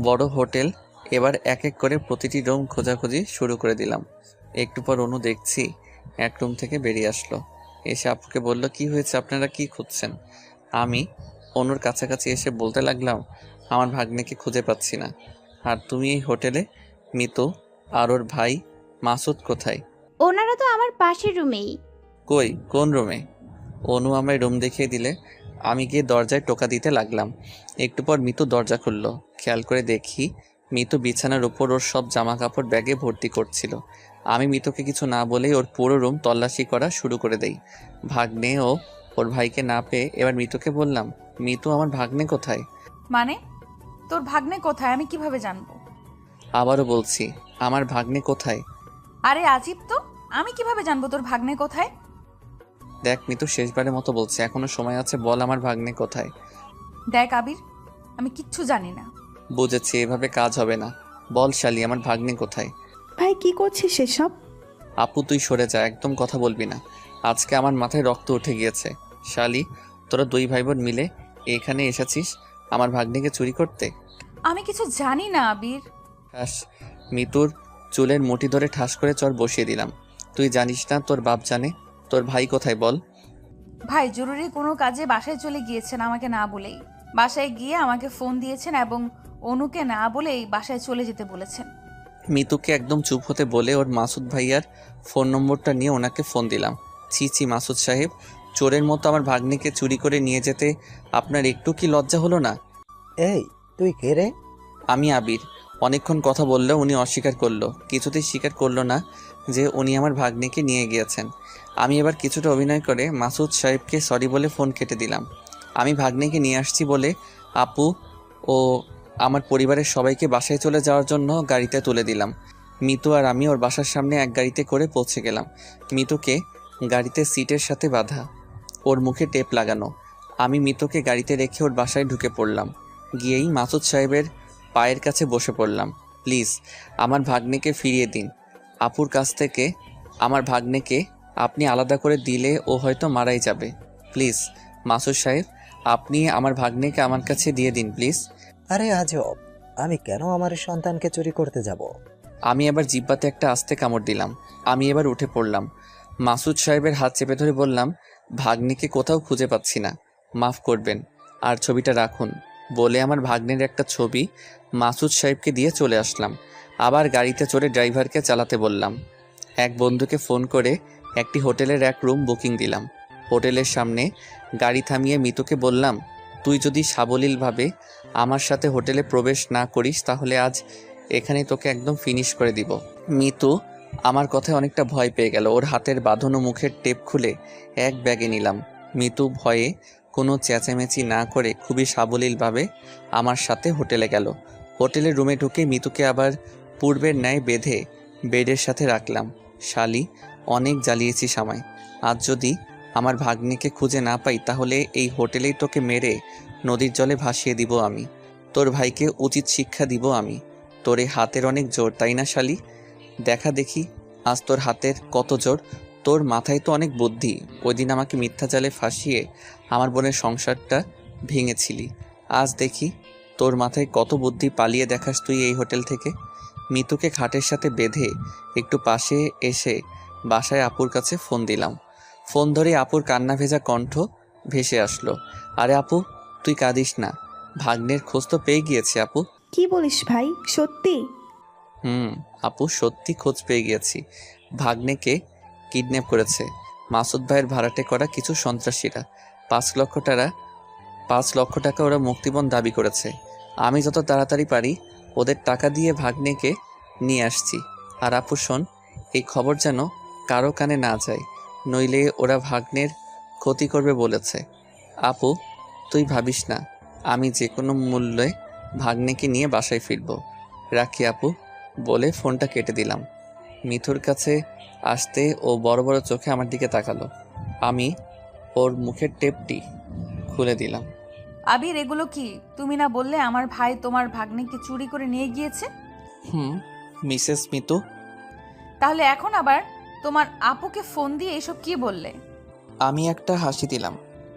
বড় হোটেল, এবার এক এক করে প্রতিটি রুম খোঁজাখুঁজি শুরু করে দিলাম। একটু পর অনু দেখছি এক রুম থেকে বেরিয়ে আসলো, এসে আপুকে বলল, কি হয়েছে, আপনারা কি খুঁজছেন? আমি অনুর কাছাকাছি এসে বলতে লাগলাম, আমার ভাগ্নেকে খুঁজে পাচ্ছি না। আর তুমি এই হোটেলে? মিতু আর ওর ভাই মাসুদ কোথায়? ওনারা তো আমার পাশের রুমেই। কই, কোন রুমে? অনু আমায় রুম দেখিয়ে দিলে আমি গিয়ে দরজায় টোকা দিতে লাগলাম। একটু পর মিতু দরজা খুললো। খেয়াল করে দেখি মিতু বিছানার উপর ওর সব জামা কাপড় ব্যাগে ভর্তি করছিল। আমি মিতুকে কিছু না বলেই ওর পুরো রুম তল্লাশি করা শুরু করে দেই। ভাগ্নে ও ওর ভাইকে না পেয়ে এবার মিতুকে বললাম, মিতু আমার ভাগ্নে কোথায়? মানে তোর ভাগ্নে কোথায় আমি কিভাবে জানবো? আবারও বলছি, আমার ভাগ্নে কোথায়? আরে আজিব তো, আমি কিভাবে জানবো তোর ভাগ্নে কোথায়? দেখ মিতু, শেষবারের মতো বলছি, এখনো সময় আছে, বল আমার ভাগ্নে কোথায়। দেখ আবির, আমি কিচ্ছু জানি না। বুঝেছি, এভাবে কাজ হবে না। বল শালি, আমার ভাগ্নে কোথায়? ভাই কি করছিস সেসব? আপু তুই সরে যা, একদম কথা বলবি না। আজকে আমার মাথায় রক্ত উঠে গিয়েছে। শালি, তোরা দুই ভাই বোন মিলে এখানে এসেছিস আমার ভাগ্নিকে চুরি করতে? আমি কিছু জানি না আবির। ঠাস, মিতুর চুলের মুঠি ধরে ঠাস করে চর বসিয়ে দিলাম। তুই জানিস না, তোর বাপ জানে। তোর ভাই কোথায় বল? ভাই জরুরি কোনো কাজে বাসায় চলে গিয়েছেন আমাকে না বলেই। বাসায় গিয়ে আমাকে ফোন দিয়েছেন এবং অনুকে না বলেই বাসায় চলে যেতে বলেছেন। মিতুকে একদম চুপ হতে বলে ওর মাসুদ ভাইয়ার ফোন নম্বরটা নিয়ে ওনাকে ফোন দিলাম। ছি ছি মাসুদ সাহেব, চোরের মতো আমার ভাগ্নিকে চুরি করে নিয়ে যেতে আপনার একটু কি লজ্জা হলো না? এই তুই কে রে? আমি আবির। অনেকক্ষণ কথা বললেও উনি অস্বীকার করলো, কিছুতেই স্বীকার করলো না যে উনি আমার ভাগ্নিকে নিয়ে গিয়েছেন। আমি এবার কিছুটা অভিনয় করে মাসুদ সাহেবকে সরি বলে ফোন কেটে দিলাম। আমি ভাগ্নিকে নিয়ে আসছি বলে আপু ও আমার পরিবারের সবাইকে বাসায় চলে যাওয়ার জন্য গাড়িতে তুলে দিলাম। মিতু আর আমি ওর বাসার সামনে এক গাড়িতে করে পৌঁছে গেলাম। মিতুকে গাড়িতে সিটের সাথে বাঁধা, ওর মুখে টেপ লাগানো। আমি মিতুকে গাড়িতে রেখে ওর বাসায় ঢুকে পড়লাম। গিয়েই মাসুদ সাহেবের পায়ের কাছে বসে পড়লাম। প্লিজ আমার ভাগ্নেকে ফিরিয়ে দিন। আপুর কাছ থেকে আমার ভাগ্নেকে আপনি আলাদা করে দিলে ও হয়তো মারাই যাবে। প্লিজ মাসুদ সাহেব, আপনি আমার ভাগ্নেকে আমার কাছে দিয়ে দিন প্লিজ। আরে আজব, আমি কেন আমার সন্তানকে চুরি করতে যাব? আমি এবার জিব্বাতে একটা আস্তে কামড় দিলাম। আমি এবার উঠে পড়লাম। মাসুদ সাহেবের হাত চেপে ধরে বললাম, ভাগ্নিকে কোথাও খুঁজে পাচ্ছি না, মাফ করবেন, আর ছবিটা রাখুন বলে আমার ভাগ্নের একটা ছবি মাসুদ সাহেবকে দিয়ে চলে আসলাম। আবার গাড়িতে চড়ে ড্রাইভারকে চালাতে বললাম। এক বন্ধুকে ফোন করে একটি হোটেলের এক রুম বুকিং দিলাম। হোটেলের সামনে গাড়ি থামিয়ে মিতুকে বললাম, তুই যদি সাবলীলভাবে আমার সাথে হোটেলে প্রবেশ না করিস তাহলে আজ এখানে তোকে একদম ফিনিশ করে দিব। মিতু আমার কথায় অনেকটা ভয় পেয়ে গেল। ওর হাতের বাঁধনো মুখের টেপ খুলে এক ব্যাগে নিলাম। মিতু ভয়ে কোনো চেঁচামেচি না করে খুবই সাবলীলভাবে আমার সাথে হোটেলে গেল। হোটেলের রুমে ঢুকে মিতুকে আবার পূর্বের ন্যায় বেঁধে বেডের সাথে রাখলাম। শালি, অনেক জ্বালিয়েছিস আমায়। আজ যদি আমার ভাগ্নিকে খুঁজে না পাই তাহলে এই হোটেলেই তোকে মেরে নদীর জলে ভাসিয়ে দিব আমি। তোর ভাইকে উচিত শিক্ষা দিব আমি। তোর এই হাতের অনেক জোর, তাই না শালি? দেখা দেখি আজ তোর হাতের কত জোর। তোর মাথায় তো অনেক বুদ্ধি। ওই দিন আমাকে মিথ্যা জালে ফাঁসিয়ে আমার বোনের সংসারটা ভেঙেছিলি। আজ দেখি তোর মাথায় কত বুদ্ধি, পালিয়ে দেখাস তুই এই হোটেল থেকে। মিতুকে খাটের সাথে বেঁধে একটু পাশে এসে বাসায় আপুর কাছে ফোন দিলাম। ফোন ধরে আপুর কান্না ভেজা কণ্ঠ ভেসে আসলো। আরে আপু, তুই কাঁদিস না, ভাগ্নের খোঁজ তো পেয়ে গিয়েছে আপু। কি বলিস ভাই, সত্যি? আপু সত্যি খোঁজ পেয়ে গিয়েছি। ভাগ্নেকে কিডন্যাপ করেছে মাসুদ ভাইয়ের ভাড়াটে করা কিছু সন্ত্রাসীরা। 5 লক্ষ টাকা ওরা মুক্তিপণ দাবি করেছে। আমি যত তাড়াতাড়ি পারি ওদের টাকা দিয়ে ভাগ্নেকে নিয়ে আসছি। আর আপু শোন, এই খবর যেন কারো কানে না যায়, নইলে ওরা ভাগ্নের ক্ষতি করবে বলেছে। আপু তুই ভাবিস না, আমি যে কোনো মূল্যে ভাগ্নেকে নিয়ে বাসায় ফিরব। রাখি আপু বলে ফোনটা কেটে দিলাম। মিথুর কাছে আসতে ও বড় বড় চোখে আমার দিকে তাকালো। আমি ওর মুখের টেপটি খুলে দিলাম। আবির, এগুলো কি? তুমি না বললে আমার ভাই তোমার ভাগ্নিকে চুরি করে নিয়ে গিয়েছে? মিসেস মিতু। তাহলে এখন আবার তোমার আপুকে ফোন দিয়ে এসব কি বললে? আমি একটা হাসি দিলাম।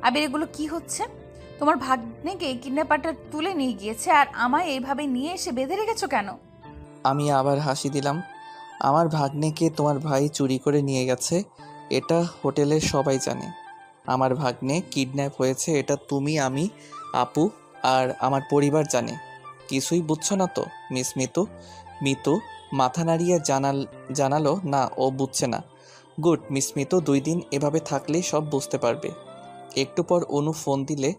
আবির, এগুলো কি হচ্ছে? তোমার ভাগ্নেকে কিডন্যাপারটা তুলে নিয়ে গিয়েছে, আর আমায় এইভাবে নিয়ে এসে বেঁধে রেখেছো কেন? আমি আবার হাসি দিলাম। আমার ভাগ্নেকে তোমার ভাই চুরি করে নিয়ে গেছে, এটা হোটেলের সবাই জানে। আমার ভাগ্নে কিডন্যাপ হয়েছে, এটা তুমি, আমি, আপু আর আমার পরিবার জানে। কিছুই বুঝছো না তো মিস মিতু? মিতু মাথা নাড়িয়ে জানালো না, ও বুঝছে না। গুড মিস মিতু, 2 দিন এভাবে থাকলেই সব বুঝতে পারবে। একটু পর অনু ফোন দিলে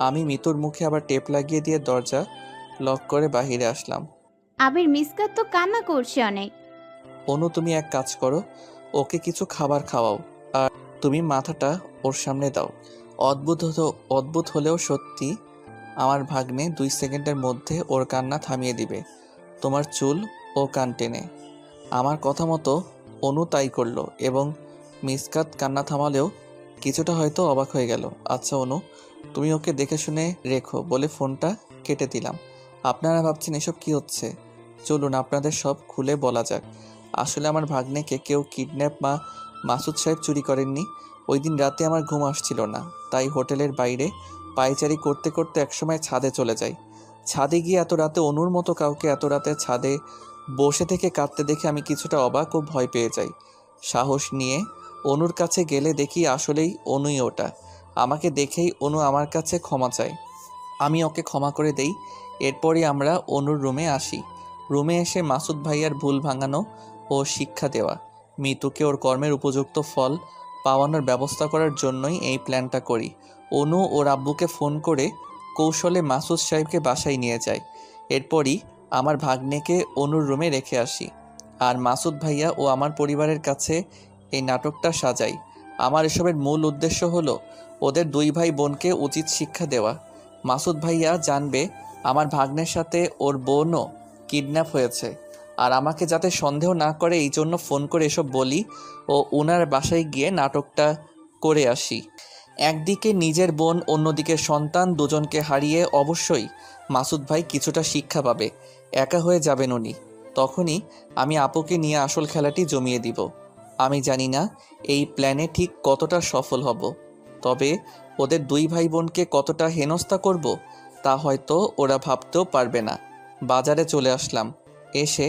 আমি মিতুর মুখে আবার টেপ লাগিয়ে দিয়ে দরজা লক করে বাইরে আসলাম। আবির মিসকাত তো কান্না করছে অনেক। অনু, তুমি এক কাজ করো, ওকে কিছু খাবার খাওয়াও আর তুমি মাথাটা ওর সামনে দাও। অদ্ভুত হলেও সত্যি, আমার ভাগ্নে 2 সেকেন্ডের মধ্যে ওর কান্না থামিয়ে দিবে। তোমার চুল ও কান টেনে। আমার কথা মতো অনু তাই করলো এবং মিসকাত কান্না থামালেও কিছুটা হয়তো অবাক হয়ে গেল। আচ্ছা অনু, তুমি ওকে দেখে শুনে রেখো বলে ফোনটা কেটে দিলাম। আপনারা ভাবছেন এসব কি হচ্ছে? চলুন আপনাদের সব খুলে বলা যাক। আসলে আমার ভাগ্নেকে কেউ কিডন্যাপ মাসুদ সাহেব চুরি করেননি। ওই দিন রাতে আমার ঘুম আসছিল না, তাই হোটেলের বাইরে পায়চারি করতে করতে একসময় ছাদে চলে যাই। ছাদে গিয়ে এত রাতে অনুর মতো কাউকে এত রাতে ছাদে বসে থেকে কাঁদতে দেখে আমি কিছুটা অবাক ও ভয় পেয়ে যাই। সাহস নিয়ে অনুর কাছে গেলে দেখি আসলেই অনুই ওটা। আমাকে দেখেই অনু আমার কাছে ক্ষমা চায়, আমি ওকে ক্ষমা করে দেই। এরপরই আমরা অনুর রুমে আসি। রুমে এসে মাসুদ ভাইয়ার ভুল ভাঙানো ও শিক্ষা দেওয়া, মিতুকে ওর কর্মের উপযুক্ত ফল পাওয়ানোর ব্যবস্থা করার জন্যই এই প্ল্যানটা করি। অনু ওর আব্বুকে ফোন করে কৌশলে মাসুদ সাহেবকে বাসায় নিয়ে যায়। এরপরই আমার ভাগ্নেকে অনুর রুমে রেখে আসি আর মাসুদ ভাইয়া ও আমার পরিবারের কাছে এই নাটকটা সাজাই। আমার এসবের মূল উদ্দেশ্য হলো ওদের 2 ভাই বোনকে উচিত শিক্ষা দেওয়া। মাসুদ ভাইয়া জানবে আমার ভাগ্নের সাথে ওর বোনও কিডন্যাপ হয়েছে, আর আমাকে যাতে সন্দেহ না করে এই জন্য ফোন করে এসব বলি ও ওনার বাসায় গিয়ে নাটকটা করে আসি। একদিকে নিজের বোন, অন্যদিকে সন্তান, দুজনকে হারিয়ে অবশ্যই মাসুদ ভাই কিছুটা শিক্ষা পাবে। একা হয়ে যাবেন উনি। তখনই আমি আপুকে নিয়ে আসল খেলাটি জমিয়ে দিব। আমি জানি না এই প্ল্যানে ঠিক কতটা সফল হব, তবে ওদের 2 ভাই বোনকে কতটা হেনস্থা করব তা হয়তো ওরা ভাবতেও পারবে না। বাজারে চলে আসলাম। এসে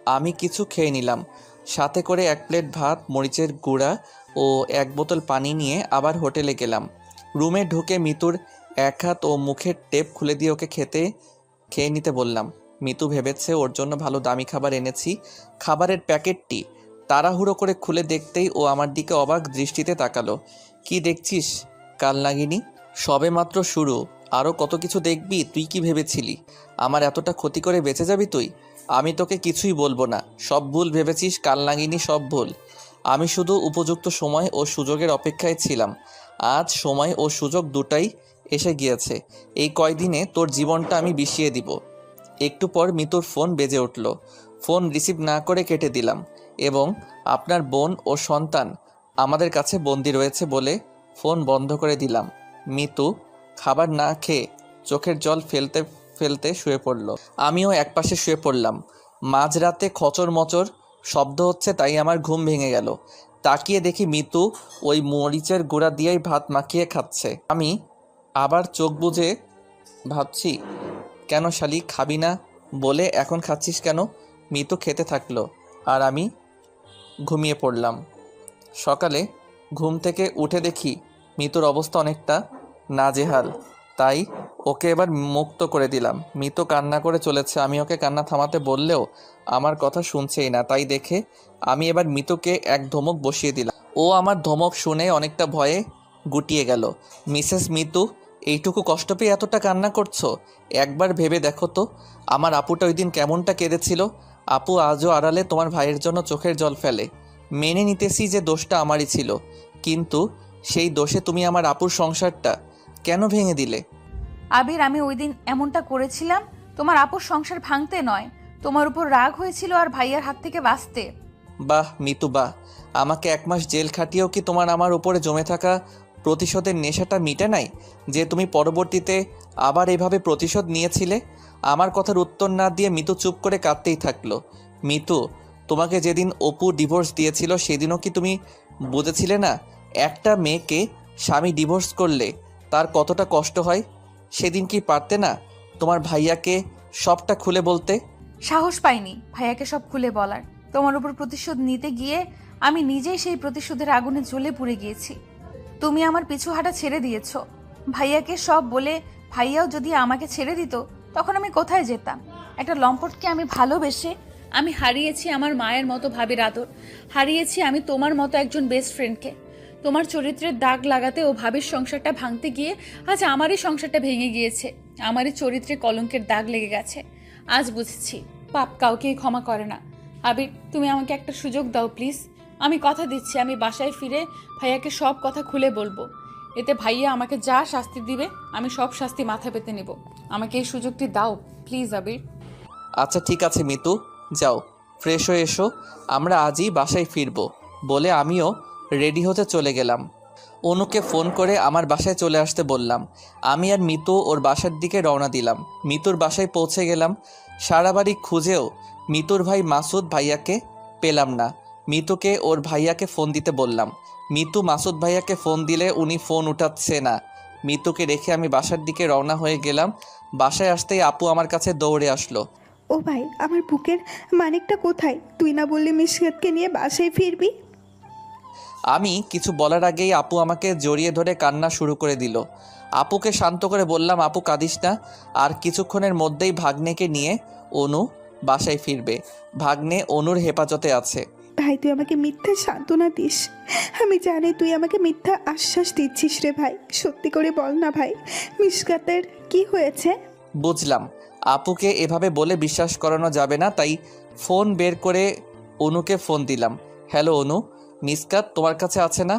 আমি কিছু খেয়ে নিলাম, সাথে করে 1 প্লেট ভাত, মরিচের গুঁড়া ও 1 বোতল পানি নিয়ে আবার হোটেলে গেলাম। রুমে ঢুকে মিতুর 1 হাত ও মুখের টেপ খুলে দিয়ে ওকে খেয়ে নিতে বললাম। মিতু ভেবেছে ওর জন্য ভালো দামি খাবার এনেছি। খাবারের প্যাকেটটি তাড়াহুড়ো করে খুলে দেখতেই ও আমার দিকে অবাক দৃষ্টিতে তাকালো। কি দেখছিস কাল নাগিনী? সবে মাত্র শুরু, আরও কত কিছু দেখবি। তুই কি ভেবেছিলি আমার এতটা ক্ষতি করে বেঁচে যাবি তুই? আমি তোকে কিছুই বলবো না, সব ভুল ভেবেছিস কাল নাগিনী, সব ভুল। আমি শুধু উপযুক্ত সময় ও সুযোগের অপেক্ষায় ছিলাম। আজ সময় ও সুযোগ দুটাই এসে গিয়েছে। এই কয়দিনে তোর জীবনটা আমি বিষিয়ে দিব। একটু পর মিতুর ফোন বেজে উঠল। ফোন রিসিভ না করে কেটে দিলাম এবং আপনার বোন ও সন্তান আমাদের কাছে বন্দি রয়েছে বলে ফোন বন্ধ করে দিলাম। মিতু খাবার না খেয়ে চোখের জল ফেলতে ফেলতে শুয়ে পড়ল। আমিও একপাশে শুয়ে পড়লাম। মাঝরাতে খচর মচর শব্দ হচ্ছে, তাই আমার ঘুম ভেঙে গেল। তাকিয়ে দেখি মিতু ওই মরিচের গুঁড়া দিয়েই ভাত মাখিয়ে খাচ্ছে। আমি আবার চোখ বুজে ভাবছি, কেন শালি খাবি না বলে এখন খাচ্ছিস কেন? মিতু খেতে থাকলো আর আমি ঘুমিয়ে পড়লাম। সকালে ঘুম থেকে উঠে দেখি মিতুর অবস্থা অনেকটা নাজেহাল, তাই ওকে এবার মুক্ত করে দিলাম। মিতু কান্না করে চলেছে। আমি ওকে কান্না থামাতে বললেও আমার কথা শুনছেই না, তাই দেখে আমি এবার মিতুকে এক ধমক বসিয়ে দিলাম। ও আমার ধমক শুনে অনেকটা ভয়ে গুটিয়ে গেল। মিসেস মিতু, এইটুকু কষ্ট পেয়ে এতটা কান্না করছো? একবার ভেবে দেখো তো আমার আপুটা ওই দিন কেমনটা কেঁদেছিল। আপু আজও আড়ালে তোমার ভাইয়ের জন্য চোখের জল ফেলে। মেনে নিতেছি যে দোষটা আমারই ছিল, কিন্তু সেই দোষে তুমি আমার আপুর সংসারটা কেন ভেঙে দিলে? আবির, আমি ওই দিন এমনটা করেছিলাম তোমার আপুর সংসার ভাঙতে নয়, তোমার উপর রাগ হয়েছিল আর ভাইয়ার হাত থেকে বাঁচতে। বাহ মিতু বাহ, আমাকে 1 মাস জেল খাটিয়েও কি তোমার আমার উপরে জমে থাকা প্রতিশোধের নেশাটা মিটে নাই যে তুমি পরবর্তীতে আবার এভাবে প্রতিশোধ নিয়েছিলে? আমার কথার উত্তর না দিয়ে মিতু চুপ করে কাঁদতেই থাকলো। মিতু, তোমাকে যেদিন অপু ডিভোর্স দিয়েছিল সেদিনও কি তুমি বুঝেছিলে না একটা মেয়েকে স্বামী ডিভোর্স করলে তার কতটা কষ্ট হয়? সেদিন কি পারতে না তোমার ভাইয়াকে সবটা খুলে বলতে? সাহস পাইনি ভাইয়াকে সব খুলে বলার। তোমার উপর প্রতিশোধ নিতে গিয়ে আমি নিজেই সেই প্রতিশোধের আগুনে জ্বলে পুড়ে গিয়েছি। তুমি আমার পিছু হাঁটা ছেড়ে দিয়েছো ভাইয়াকে সব বলে। ভাইয়াও যদি আমাকে ছেড়ে দিত তখন আমি কোথায় যেতাম? একটা লম্পটকে আমি ভালোবেসে আমি হারিয়েছি আমার মায়ের মতো ভাবির আদর, হারিয়েছি আমি তোমার মতো একজন বেস্ট ফ্রেন্ডকে। তোমার চরিত্রের দাগ লাগাতে ও ভাবির সংসারটা ভাঙতে গিয়ে আজ আমারই সংসারটা ভেঙে গিয়েছে, আমারই চরিত্রে কলঙ্কের দাগ লেগে গেছে। আজ বুঝেছি পাপ কাউকেই ক্ষমা করে না। আবির, তুমি আমাকে একটা সুযোগ দাও প্লিজ। আমি কথা দিচ্ছি আমি বাসায় ফিরে ভাইয়াকে সব কথা খুলে বলবো। এতে ভাইয়া আমাকে যা শাস্তি দিবে আমি সব শাস্তি মাথা পেতে নেব। আমাকে এই সুযোগটি দাও প্লিজ আবির। আচ্ছা ঠিক আছে মিতু, যাও ফ্রেশ হয়ে এসো, আমরা আজই বাসায় ফিরবো বলে আমিও রেডি হতে চলে গেলাম। অনুকে ফোন করে আমার বাসায় চলে আসতে বললাম। আমি আর মিতু ওর বাসার দিকে রওনা দিলাম। মিতুর বাসায় পৌঁছে গেলাম। সারা বাড়ি খুঁজেও মিতুর ভাই মাসুদ ভাইয়াকে পেলাম না। মিতুকে ওর ভাইয়াকে ফোন দিতে বললাম। মিতু মাসুদ ভাইয়াকে ফোন দিলে উনি ফোন উঠাচ্ছে না। মিতুকে রেখে আমি বাসার দিকে রওনা হয়ে গেলাম। বাসায় আসতেই আপু আমার কাছে দৌড়ে আসলো। ও ভাই, আমার বুকের মানিকটা কোথায়? তুই না বললি মিশকাতকে নিয়ে বাসায় ফিরবি? আমি কিছু বলার আগেই আপু আমাকে জড়িয়ে ধরে কান্না শুরু করে দিল। আপুকে শান্ত করে বললাম, আপু কাঁদিস না, আর কিছুক্ষণের মধ্যেই ভাগ্নেকে নিয়ে অনু বাসায় ফিরবে। ভাগ্নে অনুর হেফাজতে আছে। ভাই, তুই আমাকে মিথ্যা সান্ত্বনা দিস। আমি জানি তুই আমাকে মিথ্যা আশ্বাস দিচ্ছিস রে ভাই। সত্যি করে বল না ভাই, মিশকাতের কি হয়েছে? বুঝলাম আপুকে এভাবে বলে বিশ্বাস করানো যাবে না, তাই ফোন বের করে অনুকে ফোন দিলাম। হ্যালো অনু, মিসকাত তোমার কাছে আছে না?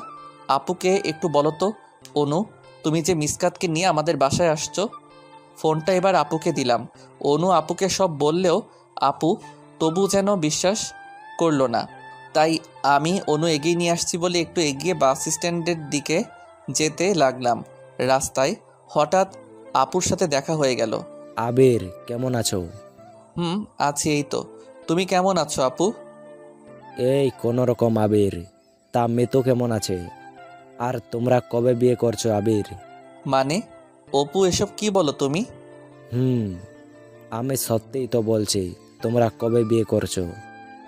আপুকে একটু বলো তো। অনু, তুমি যে মিসকাতকে নিয়ে আমাদের বাসায় আসছো। ফোনটা এবার আপুকে দিলাম। অনু আপুকে সব বললেও আপু তবু যেন বিশ্বাস করলো না। তাই আমি অনু এগিয়ে নিয়ে আসছি বলে একটু এগিয়ে বাস স্ট্যান্ডের দিকে যেতে লাগলাম। রাস্তায় হঠাৎ আপুর সাথে দেখা হয়ে গেল। আবির, কেমন আছো? আছি, এই তো। তুমি কেমন আছো আপু? এই কোনো রকম আবির। তা মিতু কেমন আছে? আর তোমরা কবে বিয়ে করছো আবির? মানে অপু, এসব কি বলো তুমি? আমি সত্যিই তো বলছি, তোমরা কবে বিয়ে করছো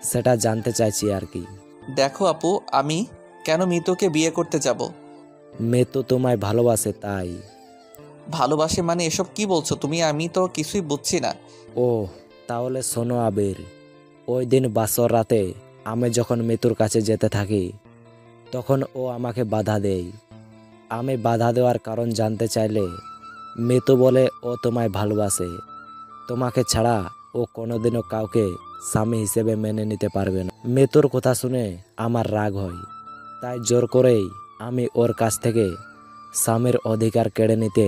সেটা জানতে চাইছি আর কি। দেখো আপু, আমি কেন মিতুকে বিয়ে করতে যাব? মিতু তোমায় ভালোবাসে তাই। ভালোবাসে মানে এসব কি বলছো তুমি? আমি তো কিছুই বুঝছি না। ও তাহলে শোনো আবির, ওই দিন বাসর রাতে আমি যখন মিতুর কাছে যেতে থাকি তখন ও আমাকে বাধা দেয়। আমি বাধা দেওয়ার কারণ জানতে চাইলে মিতু বলে ও তোমায় ভালোবাসে, তোমাকে ছাড়া ও কোনোদিনও কাউকে স্বামী হিসেবে মেনে নিতে পারবে না। মিতুর কথা শুনে আমার রাগ হয়, তাই জোর করেই আমি ওর কাছ থেকে স্বামীর অধিকার কেড়ে নিতে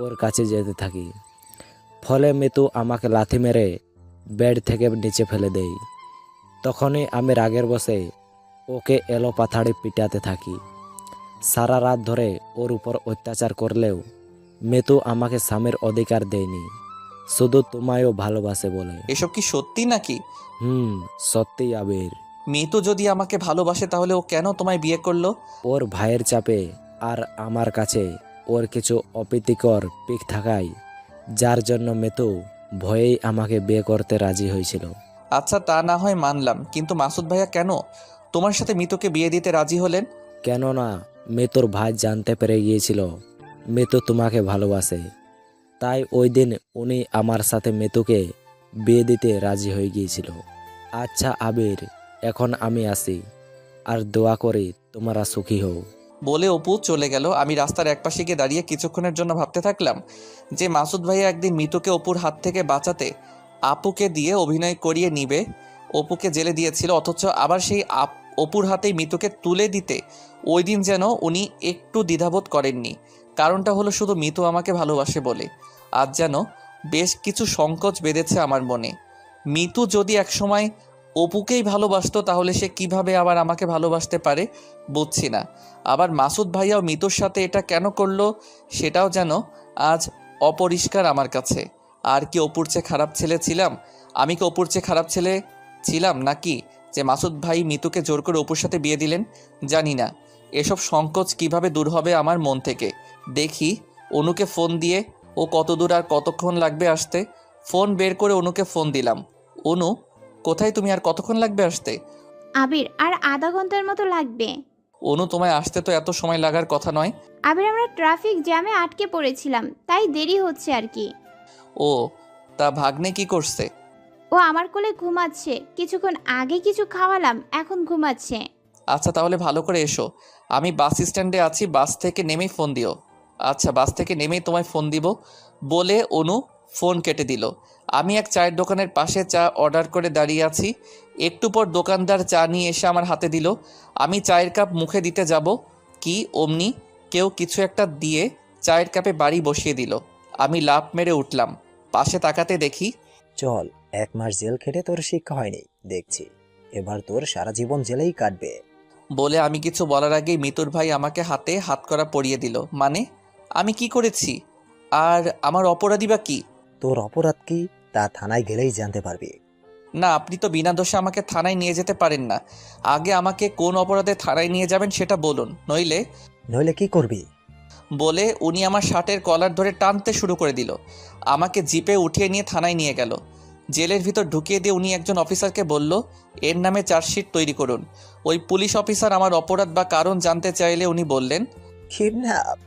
ওর কাছে যেতে থাকি। ফলে মিতু আমাকে লাথি মেরে বেড থেকে নিচে ফেলে দেয়। তখনই আমি রাগের বশে ওকে এলো পাথাড়ি পিটাতে থাকি। সারা রাত ধরে ওর উপর অত্যাচার করলেও মিতু আমাকে স্বামীর অধিকার দেয়নি, শুধু তোমায়ও ভালোবাসে বলে। এসব কি সত্যি নাকি? সত্যিই আবির। মিতু যদি আমাকে ভালোবাসে তাহলে ও কেন তোমায় বিয়ে করলো? ওর ভাইয়ের চাপে আর আমার কাছে ওর কিছু অপ্রীতিকর পিক থাকায়, যার জন্য মিতু ভয়েই আমাকে বিয়ে করতে রাজি হয়েছিল। আচ্ছা তা না হয় মানলাম, কিন্তু মাসুদ ভাইয়া কেন তোমার সাথে মিতুকে বিয়ে দিতে রাজি হলেন? কেননা মিতুর ভাই জানতে পেরে গিয়েছিল মিতু তোমাকে ভালোবাসে, তাই ওই দিন উনি আমার সাথে মিতুকে বিয়ে দিতে রাজি হয়ে গিয়েছিল। আচ্ছা আবির, এখন আমি আসি, আর দোয়া করি তোমরা সুখী হও। বলে অপু চলে গেল। আমি রাস্তার একপাশে গিয়ে দাঁড়িয়ে কিছুক্ষণের জন্য ভাবতে থাকলাম যে মাসুদ ভাইয়া একদিন মিতুকে অপুর হাত থেকে বাঁচাতে আপুকে দিয়ে অভিনয় করিয়ে নিবে। অপুকে জেলে দিয়েছিল, অথচ আবার সেই অপুর হাতেই মিতুকে তুলে দিতে ওই দিন যেন উনি একটু দ্বিধাবোধ করেননি। কারণটা হলো শুধু মিতু আমাকে ভালোবাসে বলে। আজ যেন বেশ কিছু সংকোচ বেঁধেছে আমার মনে। মিতু যদি একসময় অপুকেই ভালোবাসতো তাহলে সে কিভাবে আবার আমাকে ভালোবাসতে পারে বুঝছি না। আবার মাসুদ ভাইয়াও মিতুর সাথে এটা কেন করলো সেটাও যেন আজ অপরিষ্কার আমার কাছে। আর কি অপুর চেয়ে খারাপ ছেলে ছিলাম? আমি কি অপুর চেয়ে খারাপ ছেলে ছিলাম নাকি যে মাসুদ ভাই মিতুকে জোর করে অপুর সাথে বিয়ে দিলেন? জানি না। এসব সংকোচ কিভাবে দূর হবে আমার মন থেকে। দেখি অনুকে ফোন দিয়ে ও কত দূর আর কতক্ষণ লাগবে আসতে। ফোন বের করে অনুকে ফোন দিলাম। অনু, কোথায় তুমি, আর কতক্ষণ লাগবে আসতে? আবির, আর আধা ঘন্টার মতো লাগবে। অনু, তোমায় আসতে তো এত সময় লাগার কথা নয়। আবির, আমরা ট্রাফিক জ্যামে আটকে পড়েছিলাম, তাই দেরি হচ্ছে আর কি। ও, তা ভাগ্নে কি করছে? ও আমার কোলে ঘুমাচ্ছে, কিছুক্ষণ আগে কিছু খাওয়ালাম, এখন ঘুমাচ্ছে। আচ্ছা, তাহলে ভালো করে এসো। আমি বাস স্ট্যান্ডে আছি, বাস থেকে নেমেই ফোন দিও। আচ্ছা, বাস থেকে নেমেই তোমায় ফোন দিব বলে অনু ফোন কেটে দিল। আমি এক চায়ের দোকানের পাশে চা অর্ডার করে দাঁড়িয়ে আছি। একটু পর দোকানদার চা নিয়ে এসে আমার হাতে দিল। আমি চায়ের কাপ মুখে দিতে যাব কি অমনি কেউ কিছু একটা দিয়ে চায়ের কাপে বাড়ি বসিয়ে দিল। আমি লাফ মেরে উঠলাম। পাশে তাকাতে দেখি চল, 1 মাস জেল খেটে তোর শিক্ষা হয়নি দেখছি, এবার তোর সারা জীবন জেলেই কাটবে। বলে আমি কিছু বলার আগেই মিতুর ভাই আমাকে হাতে হাতকড়া পরিয়ে দিল। মানে আমি কি করেছি আর আমার অপরাধী বা কি? তোর অপরাধ কি তা থানায় গেলেই জানতে পারবি। না, আপনি তো বিনা দোষে আমাকে থানায় নিয়ে যেতে পারেন না। আগে আমাকে কোন অপরাধে থানায় নিয়ে যাবেন সেটা বলুন, নইলে কি করবি? বলে উনি আমার শার্টের কলার ধরে টানতে শুরু করে দিল। আমাকে জিপে উঠিয়ে নিয়ে থানায় নিয়ে গেল। জেলের ভিতর ঢুকিয়ে দিয়ে উনি একজন অফিসারকে বলল, এর নামে চার্জশিট তৈরি করুন। ওই পুলিশ অফিসার আমার অপরাধ বা কারণ জানতে চাইলে উনি বললেন, কিডন্যাপ?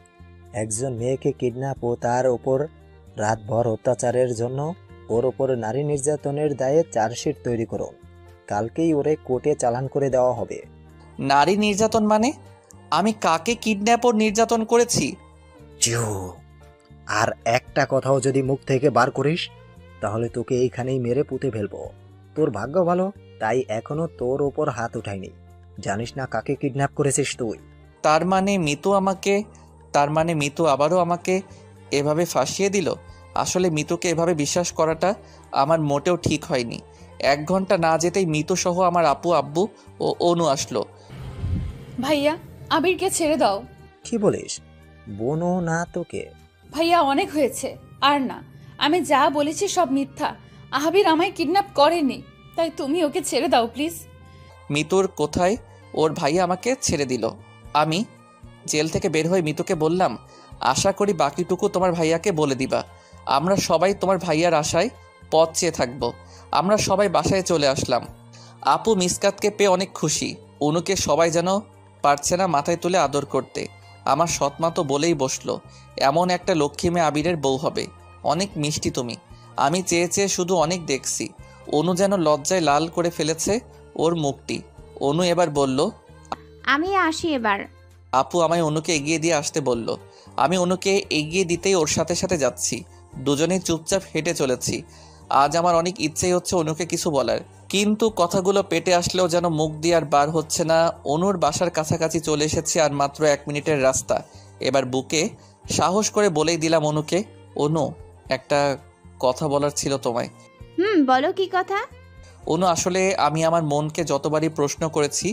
একজন মেয়েকে কিডন্যাপ ও তার ওপর রাতভর অত্যাচারের জন্য ওর ওপর নারী নির্যাতনের দায়ে চার্জশিট তৈরি করুন। কালকেই ওরে কোর্টে চালান করে দেওয়া হবে। নারী নির্যাতন মানে? আমি কাকে কিডন্যাপ ও নির্যাতন করেছি? চুপ! আর একটা কথাও যদি মুখ থেকে বার করিস তাহলে তোকে এইখানেই মেরে পুঁতে ফেলবো। তোর ভাগ্য ভালো, তাই এখনো তোর ওপর হাত উঠাইনি। জানিস না কাকে কিডন্যাপ করেছিস তুই? তার মানে মিতু আবারও আমাকে এভাবে ফাঁসিয়ে দিল। আসলে মিতুকে এভাবে বিশ্বাস করাটা আমার মোটেও ঠিক হয়নি। 1 ঘন্টা না যেতেই মিতু সহ আমার আপু, আব্বু ও অনু আসলো। ভাইয়া, আবিরকে ছেড়ে দাও। কি বলিস? বোনও না তোকে? ভাইয়া, অনেক হয়েছে, আর না। আমি যা বলেছি সব মিথ্যা। আবির আমায় কিডন্যাপ করেনি, তাই তুমি ওকে ছেড়ে দাও প্লিজ। মিতুর কোথায়? ওর ভাইয়া আমাকে ছেড়ে দিল। আমি জেল থেকে বের হয়ে মিতুকে বললাম, আশা করি বাকিটুকু তোমার ভাইয়াকে বলে দিবা। আমরা সবাই তোমার ভাইয়ার আশায় পথ চেয়ে থাকবো। আমরা সবাই বাসায় চলে আসলাম। আপু মিসকাতকে পেয়ে অনেক খুশি। অনুকে সবাই যেন পারছে না মাথায় তুলে আদর করতে। আমার সৎমা তো বলেই বসলো, এমন একটা লক্ষ্মী মেয়ে আবিরের বউ হবে। অনেক মিষ্টি তুমি। আমি চেয়ে চেয়ে শুধু অনেক দেখছি। অনু যেন লজ্জায় লাল করে ফেলেছে ওর মুখটি। অনু এবার বলল, আমি আসি এবার। আপু আমায় অনুকে এগিয়ে দিয়ে আসতে বলল। আমি অনুকে এগিয়ে দিতেই ওর সাথে সাথে যাচ্ছি। দুজনেই চুপচাপ হেঁটে চলেছি। আজ আমার অনেক ইচ্ছেই হচ্ছে অনুকে কিছু বলার, কিন্তু কথাগুলো পেটে আসলেও যেন মুখ দিয়ে আর বার হচ্ছে না। অনুর বাসার কাছাকাছি চলে এসেছি, আর মাত্র 1 মিনিটের রাস্তা। এবার বুকে সাহস করে বলেই দিলাম অনুকে, অনু, একটা কথা বলার ছিল তোমায়। বলো কি কথা? অনু, আসলে আমি আমার মনকে যতবারই প্রশ্ন করেছি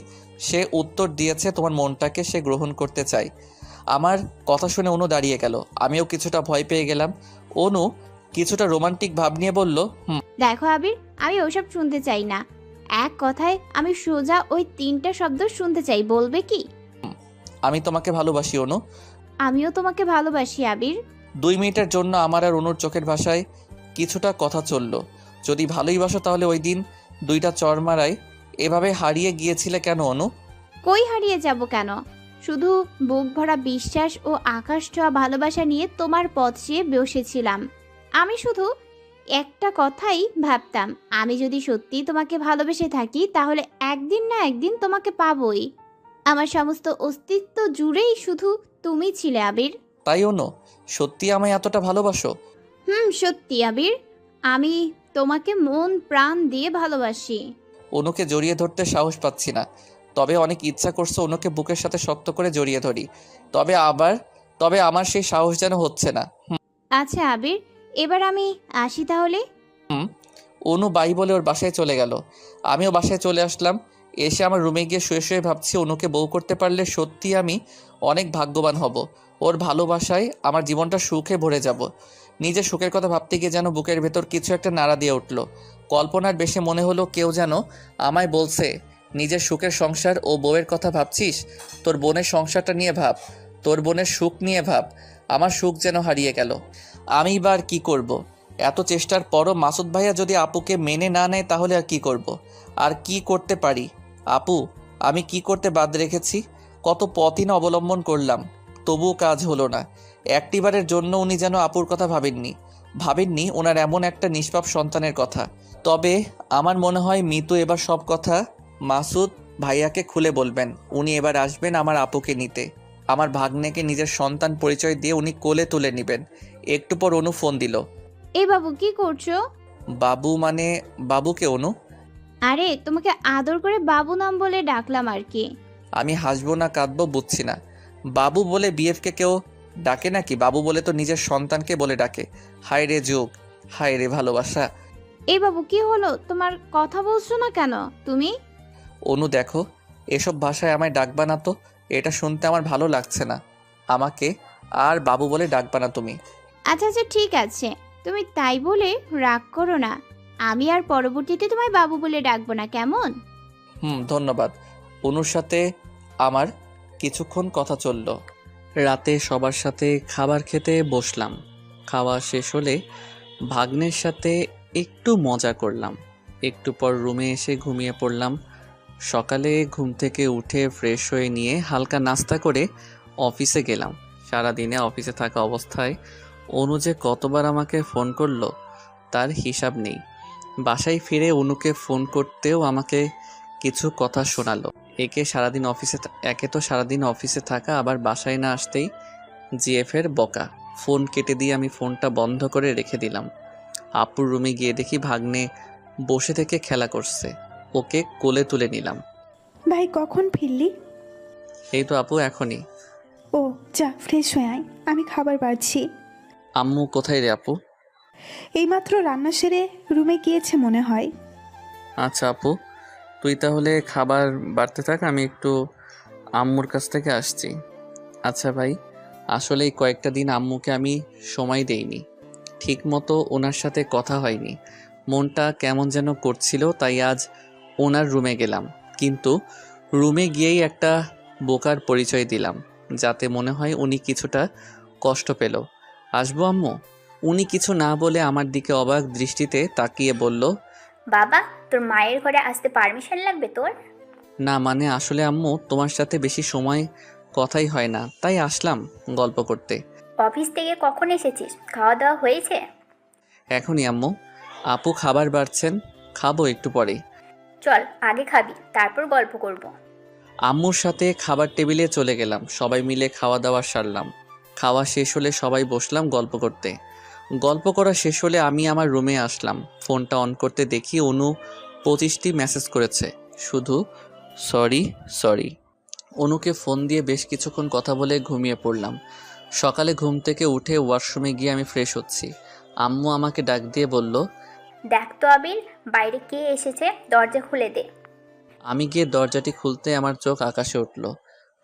সে উত্তর দিয়েছে তোমার মনটাকে সে গ্রহণ করতে চায়। আমার কথা শুনে অনু দাঁড়িয়ে গেল। আমিও কিছুটা ভয় পেয়ে গেলাম। অনু কিছুটা রোমান্টিক ভাব নিয়ে বলল, দেখো আবির, আমি ওসব শুনতে চাই না। এক কথায় আমি সোজা ওই 3টা শব্দ শুনতে চাই, বলবে কি? আমি তোমাকে ভালোবাসি অনু। আমিও তোমাকে ভালোবাসি আবির। 2 মিনিটের জন্য আমার আর অনুর চোখের ভাষায় কিছুটা কথা চলল। যদি ভালোই বাসো তাহলে ওই দিন 2টা চর মারায় এভাবে হারিয়ে গিয়েছিলে কেন অনু? কই হারিয়ে যাব কেন? শুধু বুক ভরা বিশ্বাস ও আকাশ ছোঁয়া ভালোবাসা নিয়ে তোমার পথ চেয়ে বসেছিলাম। আমি শুধু একটা কথাই ভাবতাম, আমি যদি সত্যি তোমাকে ভালোবেসে থাকি তাহলে একদিন না একদিন তোমাকে পাবোই। আমার সমস্ত অস্তিত্ব জুড়েই শুধু তুমি ছিলে আবির। তাই অনু, সত্যি আমায় এতটা ভালোবাসো? সত্যি আবির, আমি তোমাকে মন প্রাণ দিয়ে ভালোবাসি। অনুকে জড়িয়ে ধরতে সাহস পাচ্ছি না, তবে অনেক ইচ্ছা করছে অনুকে বুকের সাথে শক্ত করে জড়িয়ে ধরি। তবে আমার সেই সাহস যেন হচ্ছে না। আচ্ছা আবির, এবার আমি আসি তাহলে। অনু বাই বলে ওর বাসায় চলে গেল। আমিও বাসায় চলে আসলাম। এসে আমার রুমে গিয়ে শুয়ে শুয়ে ভাবছি, অনুকে বউ করতে পারলে সত্যি আমি অনেক ভাগ্যবান হব। ওর ভালোবাসায় আমার জীবনটা সুখে ভরে যাব। নিজের সুখের কথা ভাবতে গিয়ে যেন বুকের ভেতর কিছু একটা নাড়া দিয়ে উঠল। কল্পনার বেশি মনে হলো কেউ যেন আমায় বলছে, নিজের সুখের সংসার ও বউয়ের কথা ভাবছিস, তোর বোনের সংসারটা নিয়ে ভাব, তোর বোনের সুখ নিয়ে ভাব। আমার সুখ যেন হারিয়ে গেল। আমি এবার কি করব? এত চেষ্টার পরও মাসুদ ভাইয়া যদি আপুকে মেনে না নেয় তাহলে আর কি করব? আর কি করতে পারি? আপু, আমি কি করতে বাদ রেখেছি? কত পথই না অবলম্বন করলাম, তবুও কাজ হলো না। একটিবারের জন্য উনি যেন আপুর কথা ভাবেননি ওনার এমন একটা নিষ্পাপ সন্তানের কথা। তবে আমার মনে হয় মিতু এবার সব কথা মাসুদ ভাইয়াকে খুলে বলবেন। উনি এবার আসবেন আমার আপুকে নিতে। আমার ভাগ্নেকে নিজের সন্তান পরিচয় দিয়ে উনি কোলে তুলে নেবেন। একটু পর অনু ফোন দিল। এই বাবু কি করছো? বাবু মানে বাবুকে অনু? আরে তোমাকে আদর করে বাবু নাম বলে ডাকলাম আর কি। আমি হাসবো না কাঁদবো বুঝছি না। বাবু বলে বিএফকে কেউ ডাকে নাকি? বাবু বলে তো নিজের সন্তানকে বলে ডাকে। হায় রে যুগ, হায় রে ভালোবাসা। এই বাবু কি হলো, তোমার কথা বলছো না কেন তুমি? অনু দেখো, এসব ভাষায় আমায় ডাকবা না তো, এটা শুনতে আমার ভালো লাগছে না। আমাকে আর বাবু বলে ডাকবা না তুমি। আচ্ছা আচ্ছা ঠিক আছে, তুমি তাই বলে রাগ করো না। আমি আর পরবর্তীতে তোমায় বাবু বলে ডাকবো না, কেমন? ধন্যবাদ। অনুর সাথে আমার কিছুক্ষণ কথা চলল। রাতে সবার সাথে খাবার খেতে বসলাম। খাওয়া শেষ হলে ভাগ্নের সাথে একটু মজা করলাম। একটু পর রুমে এসে ঘুমিয়ে পড়লাম। সকালে ঘুম থেকে উঠে ফ্রেশ হয়ে নিয়ে হালকা নাস্তা করে অফিসে গেলাম। সারাদিনে অফিসে থাকা অবস্থায় অনু যে কতবার আমাকে ফোন করলো তার হিসাব নেই। বাসায় ফিরে অনুকে ফোন করতেও আমাকে কিছু কথা শোনালো। একে তো সারাদিন অফিসে থাকা, আবার বাসায় না আসতেই জিএফের বকা। ফোন কেটে দিয়ে আমি ফোনটা বন্ধ করে রেখে দিলাম। আপুর রুমে গিয়ে দেখি ভাগ্নে বসে থেকে খেলা করছে। ওকে কোলে তুলে নিলাম। ভাই কখন ফিরলি? এই তো আপু এখনই। ও যা ফ্রেশ হয়ে আয়, আমি খাবার বাড়ছি। আম্মু কোথায় রে আপু? এইমাত্র রান্না সেরে রুমে গিয়েছে মনে হয়। আচ্ছা আপু, তুই তাহলে খাবার বাড়তে থাক, আমি একটু আম্মুর কাছ থেকে আসছি। আচ্ছা ভাই, আসলে এই কয়েকটা দিন আম্মুকে আমি সময় দেইনি, ঠিক মতো ওনার সাথে কথা হয়নি। মনটা কেমন যেন করছিল, তাই আজ ওনার রুমে গেলাম। কিন্তু রুমে গিয়েই একটা বোকার পরিচয় দিলাম, যাতে মনে হয় উনি কিছুটা কষ্ট পেল। আসবো আম্মু? উনি কিছু না বলে আমার দিকে অবাক দৃষ্টিতে তাকিয়ে বলল, বাবা, তোর মায়ের ঘরে আসতে পারমিশন লাগবে তোর? না মানে আসলে আম্মু তোমার সাথে বেশি সময় কথাই হয় না, তাই আসলাম গল্প করতে। অফিস থেকে কখন এসেছিস? খাওয়া দাওয়া হয়েছে? এখনই আম্মু। আপু খাবার বাড়ছেন, খাবো একটু পরেই। চল আগে খাবি, তারপর গল্প করব। আম্মুর সাথে খাবার টেবিলে চলে গেলাম। সবাই মিলে খাওয়া দাওয়া সারলাম। খাওয়া শেষ হলে সবাই বসলাম গল্প করতে। গল্প করা শেষ হলে আমি আমার রুমে আসলাম। ফোনটা অন করতে দেখি অনু 25টি মেসেজ করেছে, শুধু সরি। অনুকে ফোন দিয়ে বেশ কিছুক্ষণ কথা বলে ঘুমিয়ে পড়লাম। সকালে ঘুম থেকে উঠে ওয়াশরুমে গিয়ে আমি ফ্রেশ হচ্ছি। আম্মু আমাকে ডাক দিয়ে বলল, দেখ তো আবির, বাইরে কে এসেছে, দরজা খুলে দে। আমি গিয়ে দরজাটি খুলতে আমার চোখ আকাশে উঠল।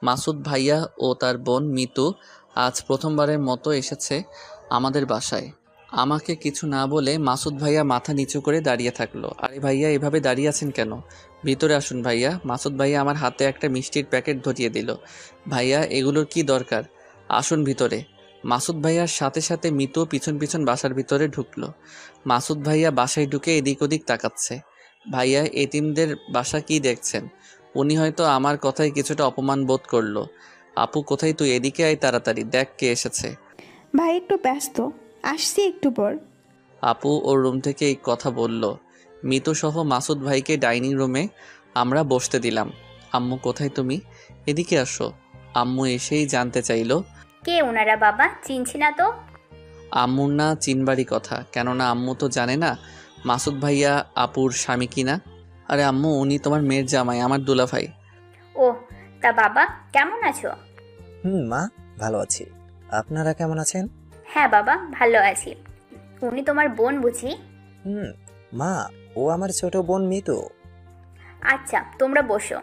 মাসুদ ভাইয়া ও তার বোন মিতু আজ প্রথমবারের মতো এসেছে আমাদের বাসায়। আমাকে কিছু না বলে মাসুদ ভাইয়া মাথা নিচু করে দাঁড়িয়ে থাকলো। আরে ভাইয়া, এভাবে দাঁড়িয়ে আছেন কেন? ভিতরে আসুন ভাইয়া। মাসুদ ভাইয়া আমার হাতে একটা মিষ্টির প্যাকেট ধরিয়ে দিল। ভাইয়া, এগুলোর কি দরকার? আসুন ভিতরে। মাসুদ ভাইয়ার সাথে সাথে মিতু পিছন পিছন বাসার ভিতরে ঢুকলো। মাসুদ ভাইয়া বাসায় ঢুকে এদিক ওদিক তাকাচ্ছে। ভাইয়া, এতিমদের বাসা কি দেখছেন? উনি হয়তো আমার কথায় কিছুটা অপমান বোধ করলো। আপু কোথায়? তুই এদিকে আয় তাড়াতাড়ি, দেখ কে এসেছে। ভাই একটু ব্যস্ত, আসছি একটু পর। আপু ওর রুম থেকে এই কথা বলল। মিতু সহ মাসুদ ভাইকে ডাইনিং রুমে আমরা বসতে দিলাম। আম্মু কোথায় তুমি? এদিকে আসো। আম্মু এসেই জানতে চাইলো, কে ওনারা বাবা? চিনছি না তো। আম্মুর না চিনবারই কথা, কেননা আম্মু তো জানে না মাসুদ ভাইয়া আপুর স্বামী কিনা। আরে আম্মু, উনি তোমার মেয়ের জামাই, আমার দুলাভাই। ও, তা বাবা কেমন আছো? মা, ভালো আছি। আপনারা কেমন আছেন? হ্যাঁ বাবা, ভালো আছি। উনি তোমার বোন বুঝি? মা, ও আমার ছোট বোন মিতু। আচ্ছা, তোমরা বসো।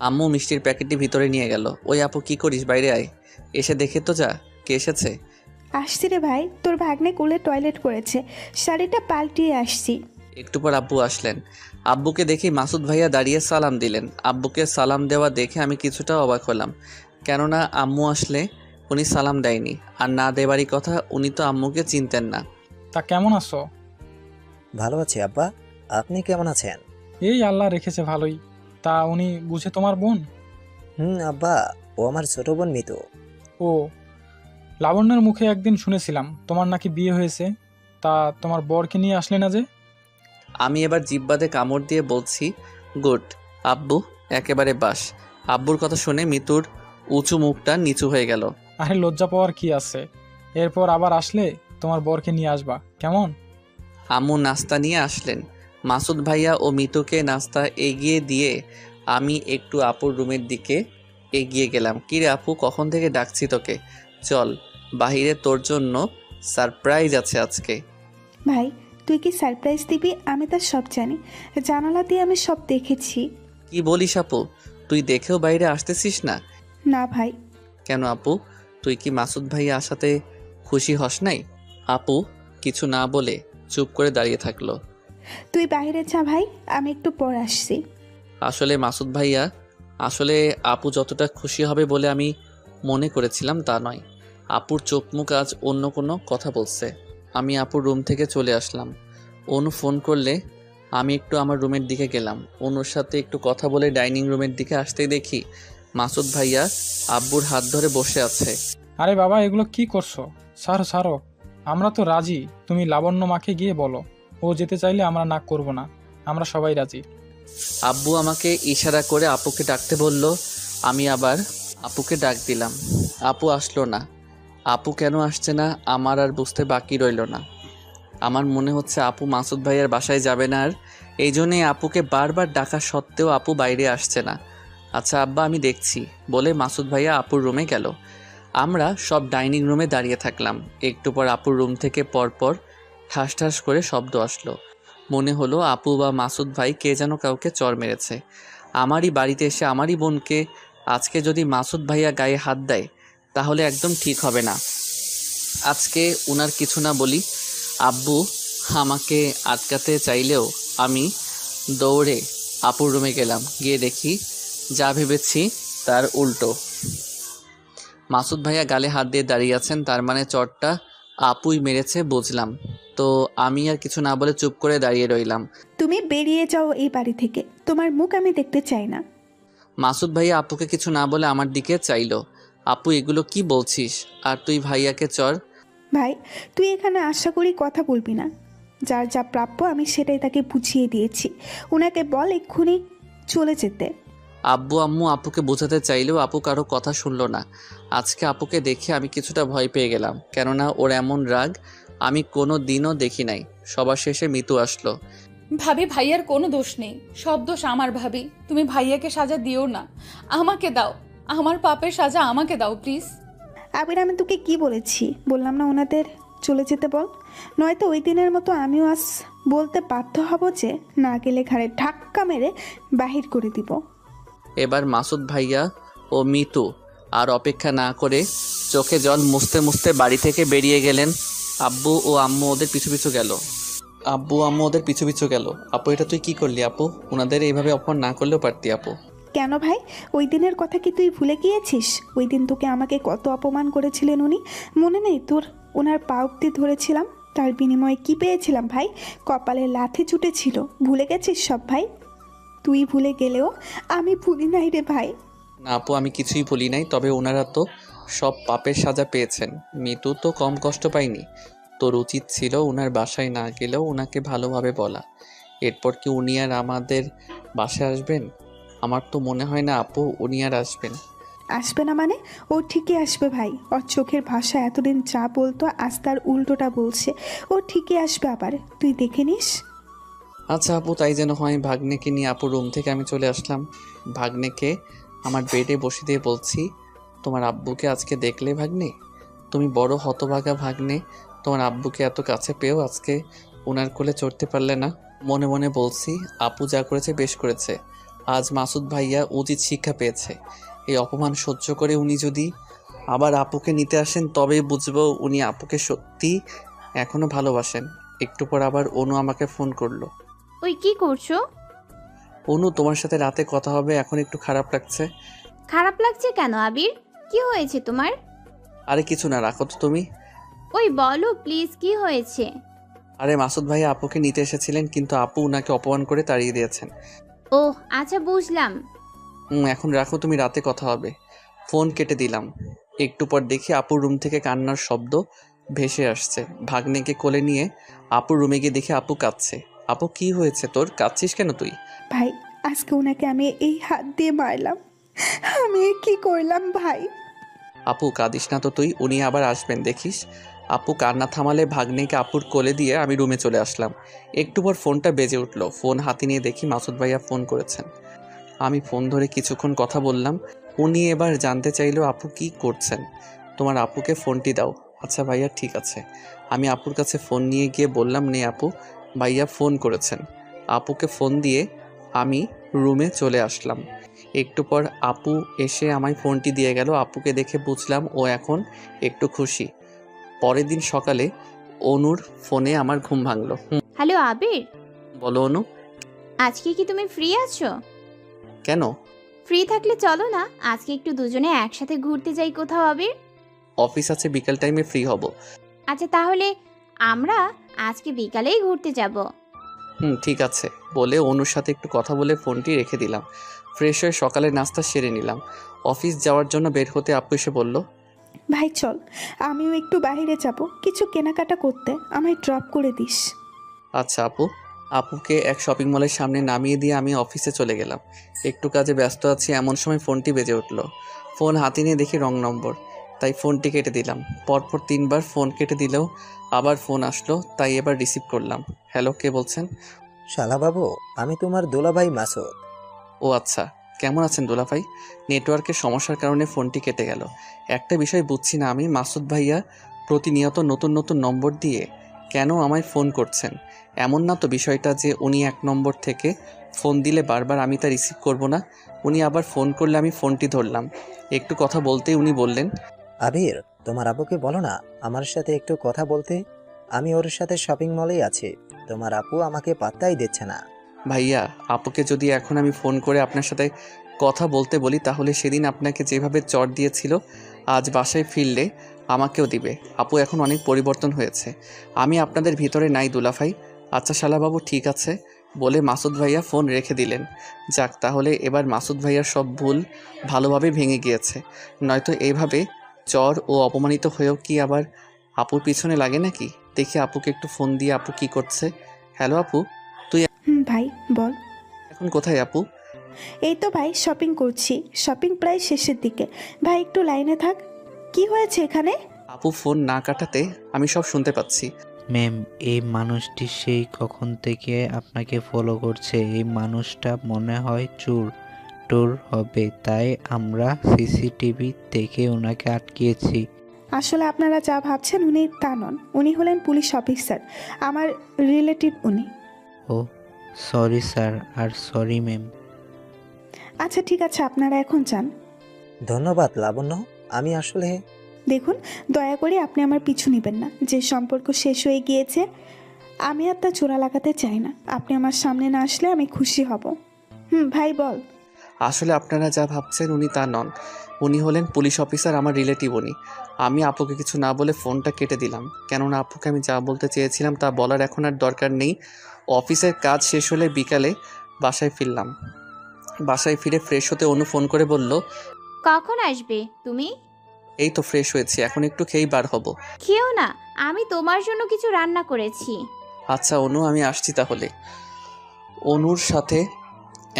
আম্মু মিষ্টির প্যাকেটটি ভিতরে নিয়ে গেল। ওই আপু কি করিস? বাইরে আয়, এসে দেখে তো যা কে এসেছে। আসছি রে ভাই, তোর ভাগ্নে কোলে টয়লেট করেছে, শাড়িটা পাল্টিয়ে আসছি। একটু পর আব্বু আসলেন। আব্বুকে দেখে মাসুদ ভাইয়া দাঁড়িয়ে সালাম দিলেন। আব্বুকে সালাম দেওয়া দেখে আমি কিছুটা অবাক হলাম, কেননা আম্মু আসলে উনি সালাম দেয়নি, আর না দেবারই কথা, উনি তো আম্মুকে চিনতেন না। তা কেমন আছো? ভালো আছি আব্বা, আপনি কেমন আছেন? এই আল্লাহ রেখেছে ভালোই। তা উনি বুঝে তোমার বোন? আব্বা, ও আমার ছোট বোন মিতু। ও, লাবণ্যের মুখে একদিন শুনেছিলাম তোমার নাকি বিয়ে হয়েছে। তা তোমার বরকে নিয়ে আসলে না যে? আমি এবার জিব্বাতে কামড় দিয়ে বলছি, গুড আব্বু, একেবারে বাস। আব্বুর কথা শুনে মিতুর উঁচু মুখটা নিচু হয়ে গেল। আরে লজ্জা পাওয়ার কি আছে? এরপর আবার আসলে তোমার বরকে নিয়ে আসবা, কেমন? আম্মু নাস্তা নিয়ে আসলেন। মাসুদ ভাইয়া ও মিতুকে নাস্তা এগিয়ে দিয়ে আমি একটু আপুর রুমের দিকে এগিয়ে গেলাম। কিরে আপু, কখন থেকে ডাকছি তোকে, চল বাহিরে, তোর জন্য সারপ্রাইজ আছে আজকে। ভাই তুই কি সারপ্রাইজ দিবি আমি তার সব জানি, জানালা দিয়ে আমি সব দেখেছি। কি বলিস আপু, তুই দেখেও বাইরে আসতেছিস না? না ভাই। কেন আপু, তুই কি মাসুদ ভাইয়া আসাতে খুশি হস নাই? আপু কিছু না বলে চুপ করে দাঁড়িয়ে থাকলো। তুই বাইরে যা ভাই, আমি একটু পর আসছি। আসলে মাসুদ ভাইয়া, আসলে আপু যতটা খুশি হবে বলে আমি মনে করেছিলাম তা নয়। আপুর চোখ মুখ আজ অন্য কোনো কথা বলছে। আমি আপুর রুম থেকে চলে আসলাম। অনু ফোন করলে আমি একটু আমার রুমের দিকে গেলাম। অনুর সাথে একটু কথা বলে ডাইনিং রুমের দিকে আসতেই দেখি মাসুদ ভাইয়া আব্বুর হাত ধরে বসে আছে। আরে বাবা, এগুলো কি করছো? ছাড়ো ছাড়ো, আমরা তো রাজি। তুমি লাবণ্য মাকে গিয়ে বলো, ও যেতে চাইলে আমরা না করব না, আমরা সবাই রাজি। আব্বু আমাকে ইশারা করে আপুকে ডাকতে বলল। আমি আবার আপুকে ডাক দিলাম, আপু আসলো না। আপু কেন আসছে না আমার আর বুঝতে বাকি রইল না। আমার মনে হচ্ছে আপু মাসুদ ভাইয়ার বাসায় যাবে না, আর এই জন্যই আপুকে বারবার ডাকা সত্ত্বেও আপু বাইরে আসছে না। আচ্ছা আব্বা, আমি দেখছি বলে মাসুদ ভাইয়া আপুর রুমে গেল। আমরা সব ডাইনিং রুমে দাঁড়িয়ে থাকলাম। একটু পর আপুর রুম থেকে পরপর ঠাস ঠাস করে শব্দ আসলো। মনে হলো আপু বা মাসুদ ভাই কে যেন কাউকে চর মেরেছে। আমারই বাড়িতে এসে আমারই বোনকে আজকে যদি মাসুদ ভাইয়া গায়ে হাত দেয় তাহলে একদম ঠিক হবে না। আজকে উনার কিছু না বলি, আব্বু আমাকে আটকাতে চাইলেও আমি দৌড়ে আপুর রুমে গেলাম। গিয়ে দেখি যা ভেবেছি তার উল্টো। মাসুদ ভাইয়া গালে হাত দিয়ে দাঁড়িয়ে আছেন, তার মানে চরটা আপুই মেরেছে বুঝলাম। তো আমি আর কিছু না বলে চুপ করে দাঁড়িয়ে রইলাম। তুমি বেরিয়ে যাও এই বাড়ি থেকে, তোমার মুখ আমি দেখতে চাই না। মাসুদ ভাইয়া আপুকে কিছু না বলে আমার দিকে চাইলো। আপু এগুলো কি বলছিস? আর তুই ভাইয়াকে চর? ভাই তুই এখানে আশা করি কথা বলবি না। যার যা প্রাপ্য আমি সেটাই তাকে বুঝিয়ে দিয়েছি। ওনাকে বল এক্ষুনি চলে যেতে। আব্বু আম্মু আপুকে বোঝাতে চাইলেও আপু কারো কথা শুনলো না। আজকে আপুকে দেখে আমি কিছুটা ভয় পেয়ে গেলাম, কেননা ওর এমন রাগ আমি কোনো দিনও দেখি নাই। সবার শেষে মিতু আসলো। ভাবি, ভাইয়ার কোনো দোষ নেই, সব দোষ আমার। ভাবি তুমি ভাইয়াকে সাজা দিও না, আমাকে দাও, আমার পাপের সাজা আমাকে দাও প্লিজ। আবির আমি তোকে কি বলেছি, বললাম না ওনাদের চলে যেতে বল, নয়তো ওই দিনের মতো আমিও আজ বলতে বাধ্য হব যে না গেলে ঘাড়ে ধাক্কা মেরে বাহির করে দিব। এবার মাসুদ ভাইয়া ও মিতু আর অপেক্ষা না করে চোখে জল মুছতে মুছতে বাড়ি থেকে বেরিয়ে গেলেন। আব্বু ও আম্মু ওদের পিছু পিছু গেল। আপু এটা তুই কি করলি আপু? ওনাদের এইভাবে অপমান না করলেও পারতি আপু। কেন ভাই, ওই দিনের কথা কি তুই ভুলে গিয়েছিস? ওই দিন তোকে আমাকে কত অপমান করেছিলেন উনি, মনে নেই তোর? ওনার পা অব্দি ধরেছিলাম, তার বিনিময়ে কি পেয়েছিলাম ভাই? কপালে লাথি ছুটেছিল, ভুলে গেছিস সব ভাই? তুই ভুলে গেলেও আমি ভুলি নাই রে ভাই। না আপু, আমি কিছুই বলি নাই, তবে ওনারা তো সব পাপের সাজা পেয়েছেন। মিতু তো কম কষ্ট পায়নি। তোর উচিত ছিল ওনার বাসায় না গেলেও ওনাকে ভালোভাবে বলা। এরপর কি উনি আর আমাদের বাসায় আসবেন? আমার তো মনে হয় না আপু উনি আর আসবেন। আসবে না মানে? ও ঠিকই আসবে ভাই। ওর চোখের ভাষা এতদিন যা বলতো আজ তার উল্টোটা বলছে। ও ঠিকই আসবে আবার, তুই দেখে নিস। আচ্ছা আপু, তাই যেন হয়। ভাগ্নেকে নিয়ে আপুর রুম থেকে আমি চলে আসলাম। ভাগ্নেকে আমার বেডে বসে দিয়ে বলছি, তোমার আব্বুকে আজকে দেখলে ভাগ্নে? তুমি বড় হতভাগা ভাগ্নে, তোমার আব্বুকে এত কাছে পেয়েও আজকে ওনার কোলে চড়তে পারলে না। মনে মনে বলছি, আপু যা করেছে বেশ করেছে। আজ মাসুদ ভাইয়া উচিত শিক্ষা পেয়েছে। এই অপমান সহ্য করে উনি যদি আবার আপুকে নিতে আসেন তবেই বুঝবো উনি আপুকে সত্যি এখনো ভালোবাসেন। একটু পর আবার অনু আমাকে ফোন করলো। ওই কি করছো? অনু, তোমার সাথে রাতে কথা হবে, এখন একটু খারাপ লাগছে। খারাপ লাগছে কেন আবির? কি হয়েছে তোমার? আরে কিছু না, রাখো তো তুমি। ওই বলো প্লিজ, কি হয়েছে? আরে মাসুদ ভাইয়া আপুকে নিতে এসেছিলেন, কিন্তু আপু উনাকে অপমান করে তাড়িয়ে দিয়েছেন। ও আচ্ছা, বুঝলাম। এখন রাখো তুমি, রাতে কথা হবে। ফোন কেটে দিলাম। একটু পর দেখি আপুর রুম থেকে কান্নার শব্দ ভেসে আসছে। ভাগ্নেকে কোলে নিয়ে আপুর রুমে গিয়ে দেখি আপু কাঁদছে। আপু কি হয়েছে তোর, কাঁদছিস কেন তুই? ভাই আজকে ওনাকে আমি এই হাত দিয়ে মারলাম, আমি এ কি করলাম ভাই? আপু কাঁদিস না তো তুই, উনি আবার আসবেন দেখিস। আপু কান্না থামালে ভাগ্নেকে আপুর কোলে দিয়ে আমি রুমে চলে আসলাম। একটু পর ফোনটা বেজে উঠলো। ফোন হাতে নিয়ে দেখি মাসুদ ভাইয়া ফোন করেছেন। আমি ফোন ধরে কিছুক্ষণ কথা বললাম। উনি এবার জানতে চাইলো আপু কি করছেন। তোমার আপুকে ফোনটি দাও। আচ্ছা ভাইয়া ঠিক আছে। আমি আপুর কাছে ফোন নিয়ে গিয়ে বললাম, নে আপু, ভাইয়া ফোন করেছেন। আপুকে ফোন দিয়ে আমি রুমে চলে আসলাম। একটু পর আপু এসে আমায় ফোনটি দিয়ে গেল। আপুকে দেখে বুঝলাম ও এখন একটু খুশি। পরের দিন সকালে অনুর ফোনে আমার ঘুম ভাঙলো। হ্যালো আবির, বলো অনু। আজকে কি তুমি ফ্রি আছো? কেন? ফ্রি থাকলে চলো না, আজকে একটু দুজনে একসাথে ঘুরতে যাই কোথাও আবির। অফিস আছে, বিকাল টাইমে ফ্রি হব। আচ্ছা তাহলে আমরা আজকে বিকালেই ঘুরতে যাব। ঠিক আছে বলে অনুর সাথে একটু কথা বলে ফোনটি রেখে দিলাম। ফ্রেশ হয়ে সকালে নাস্তা সেরে নিলাম। অফিস যাওয়ার জন্য বের হতে আপু এসে বলল, ভাই চল, আমিও একটু বাইরে যাব কিছু কেনাকাটা করতে, আমায় ড্রপ করে দিস। আচ্ছা আপু। আপুকে এক শপিং মলের সামনে নামিয়ে দিয়ে আমি অফিসে চলে গেলাম। একটু কাজে ব্যস্ত আছি, এমন সময় ফোনটি বেজে উঠল। ফোন হাতে নিয়ে দেখি রং নম্বর, তাই ফোনটি কেটে দিলাম। পরপর 3বার ফোন কেটে দিলেও আবার ফোন আসলো, তাই এবার রিসিভ করলাম। হ্যালো, কে বলছেন? শালাবাবু, আমি তোমার দোলাভাই মাসুদ। ও আচ্ছা, কেমন আছেন দুলাভাই? নেটওয়ার্কের সমস্যার কারণে ফোনটি কেটে গেল। একটা বিষয় বুঝছি না আমি, মাসুদ ভাইয়া প্রতিনিয়ত নতুন নতুন নম্বর দিয়ে কেন আমায় ফোন করছেন? এমন না তো বিষয়টা যে উনি এক নম্বর থেকে ফোন দিলে বারবার আমি তা রিসিভ করব না। উনি আবার ফোন করলে আমি ফোনটি ধরলাম। একটু কথা বলতেই উনি বললেন, আবির, তোমার আপুকে বলো না আমার সাথে একটু কথা বলতে। আমি ওর সাথে শপিং মলেই আছি। তোমার আপু আমাকে পাত্তাই দিচ্ছে না। ভাইয়া আপুকে যদি এখন আমি ফোন করে আপনার সাথে কথা বলতে বলি, তাহলে সেদিন আপনাকে যেভাবে চট দিয়েছিল আজ বাসায় ফিরলে আমাকেও দিবে। আপু এখন অনেক পরিবর্তন হয়েছে, আমি আপনাদের ভিতরে নাই দুলাভাই। আচ্ছা শালাবাবু ঠিক আছে বলে মাসুদ ভাইয়া ফোন রেখে দিলেন। যাক, তাহলে এবার মাসুদ ভাইয়ার সব ভুল ভালোভাবে ভেঙে গিয়েছে। নয়তো এইভাবে চর ও অপমানিত হয়েও কি আবার আপুর পিছনে লাগে নাকি? দেখি আপুকে একটু ফোন দিয়ে আপু কি করছে। হ্যালো আপু, ভাই বল। এখন কোথায় আপু? এই তো ভাই শপিং করছি, শপিং প্রায় শেষের দিকে। ভাই একটু লাইনে থাক। কি হয়েছে এখানে? আপু ফোন না কাটাতে আমি সব শুনতে পাচ্ছি। ম্যাম, এই মানুষটি সেই কখন থেকে আপনাকে ফলো করছে। এই মানুষটা মনে হয় চোর টোর হবে, তাই আমরা সিসিটিভি দেখে ওনাকে আটকিয়েছি। আসলে আপনারা যা ভাবছেন উনি তা নন, উনি হলেন পুলিশ অফিসার, আমার রিলেটিভ উনি। ও সরি স্যার, আর সরি ম্যাম। আচ্ছা ঠিক আছে, আপনারা এখন যান। ধন্যবাদ লাবণ্য। আমি আসলে দেখুন, দয়া করে আপনি আমার পিছু নেবেন না। যে সম্পর্ক শেষ হয়ে গিয়েছে আমি আর তা চোরা লাগাতে চাই না। আপনি আমার সামনে না আসলে আমি খুশি হব। ভাই বল। আসলে আপনারা যা ভাবছেন উনি তা নন, উনি হলেন পুলিশ অফিসার, আমার রিলেটিভ উনি। আমি আপুকে কিছু না বলে ফোনটা কেটে দিলাম, কেননা আপুকে আমি যা বলতে চেয়েছিলাম তা বলার এখন আর দরকার নেই। অফিসের কাজ শেষ হলে বিকালে বাসায় ফিরলাম। বাসায় ফিরে ফ্রেশ হতে অনু ফোন করে বলল, কখন আসবে তুমি? এই তো ফ্রেশ হয়েছি, এখন একটু খেয়েই বার হব। খেও না, আমি তোমার জন্য কিছু রান্না করেছি। আচ্ছা অনু, আমি আসছি তাহলে। অনুর সাথে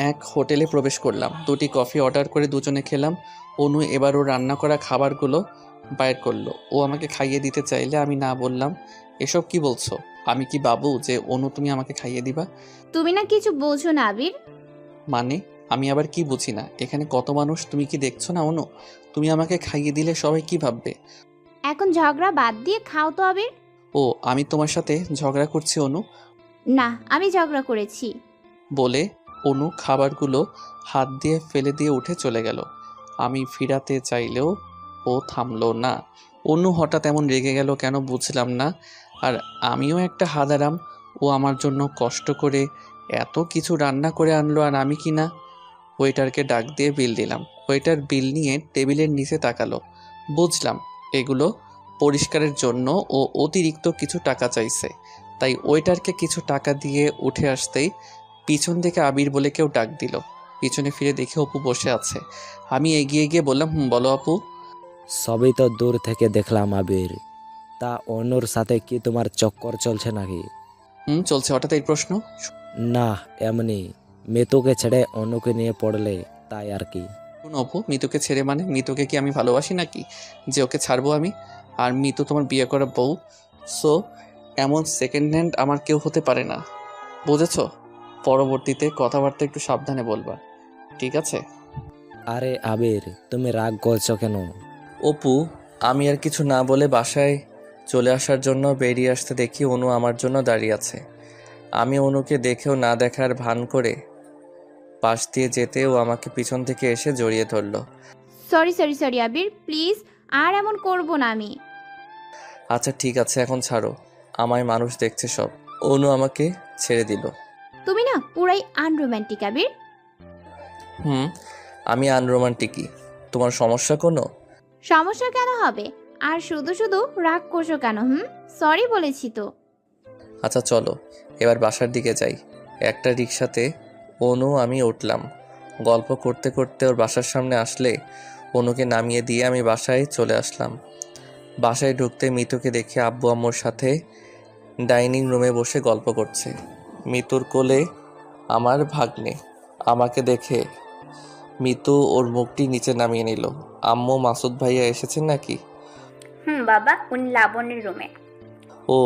এক হোটেলে প্রবেশ করলাম। 2টি কফি অর্ডার করে দুজনে খেলাম। অনু এবার ওর রান্না করা খাবারগুলো বাইর করলো। ও আমাকে খাইয়ে দিতে চাইলে আমি না বললাম। এসব কি বলছো? আমি কি বাবু যে অনু তুমি আমাকে খাইয়ে দিবা? তুমি না কিছু বোঝো না আবির। মানে আমি আবার কি বুঝি না? এখানে কত মানুষ, তুমি কি দেখছো না অনু? তুমি আমাকে খাইয়ে দিলে সবাই কি ভাববে? এখন ঝগড়া বাদ দিয়ে খাও তো আবির। ও আমি তোমার সাথে ঝগড়া করছি অনু? না, আমি ঝগড়া করেছি। বলে অনু খাবারগুলো হাত দিয়ে ফেলে দিয়ে উঠে চলে গেল। আমি ফিরাতে চাইলেও ও থামলো না। অনু হঠাৎ এমন রেগে গেল কেন বুঝলাম না। আর আমিও একটা হাদারাম, ও আমার জন্য কষ্ট করে এত কিছু রান্না করে আনলো আর আমি কি না। ওয়েটারকে ডাক দিয়ে বিল দিলাম। ওয়েটার বিল নিয়ে টেবিলের নিচে তাকালো। বুঝলাম এগুলো পরিষ্কারের জন্য ও অতিরিক্ত কিছু টাকা চাইছে, তাই ওয়েটারকে কিছু টাকা দিয়ে উঠে আসতেই পিছন থেকে আবির বলে কেউ ডাক দিল। পিছনে ফিরে দেখে অপু বসে আছে। আমি এগিয়ে গিয়ে বললাম, বলো আপু। সবই তো দূর থেকে দেখলাম আবির। তা অনুর সাথে কি তোমার চক্কর চলছে নাকি? চলছে। হঠাৎ এই প্রশ্ন? না, এমনি মেতুকে ছেড়ে অনুকে নিয়ে পড়লে তাই আর কি। কোন অপু? মিতুকে ছেড়ে মানে? মিতুকে কি আমি ভালোবাসি নাকি যে ওকে ছাড়বো আমি? আর মিতু তোমার বিয়ে করা বউ, সো এমন সেকেন্ড হ্যান্ড আমার কেউ হতে পারে না, বুঝেছো? পরবর্তীতে কথাবার্তা একটু সাবধানে বলবা, ঠিক আছে? আরে আবির, তুমি রাগ করছো কেন? অপু, আমি আর কিছু না বলে বাসায় চলে আসার জন্য বেরিয়ে আসতে দেখি অনু আমার জন্য দাঁড়িয়ে আছে। আমি অনুকে দেখেও না দেখার ভান করে পাশ দিয়ে যেতে ও আমাকে পিছন থেকে এসে জড়িয়ে ধরলো। সরি আবির, প্লিজ আর এমন করব না আমি। আচ্ছা ঠিক আছে, এখন ছাড়ো, আমায় মানুষ দেখছে সব। অনু আমাকে ছেড়ে দিল। তুমি না পুরাই আনরোম্যান্টিক আবির। আমি আনরোমান্টিকই? তোমার সমস্যা কোনো? সমস্যা কেন হবে? আর শুধু শুধু রাগ করছো কেন? সরি বলেছি তো। আচ্ছা চলো এবার বাসার দিকে যাই। একটা রিক্সাতে অনু আমি উঠলাম। গল্প করতে করতে ওর বাসার সামনে আসলে অনুকে নামিয়ে দিয়ে আমি বাসায় চলে আসলাম। বাসায় ঢুকতে মিতুকে দেখে আব্বু আম্মুর সাথে ডাইনিং রুমে বসে গল্প করছে। মিতুর কোলে আমার ভাগ্নে। আমাকে দেখে মিতু ওর মুখটি নিচে নামিয়ে নিল। আম্মু, মাসুদ ভাইয়া এসেছেন নাকি? বাবা, উনি লাবণ্যের রুমে। ও,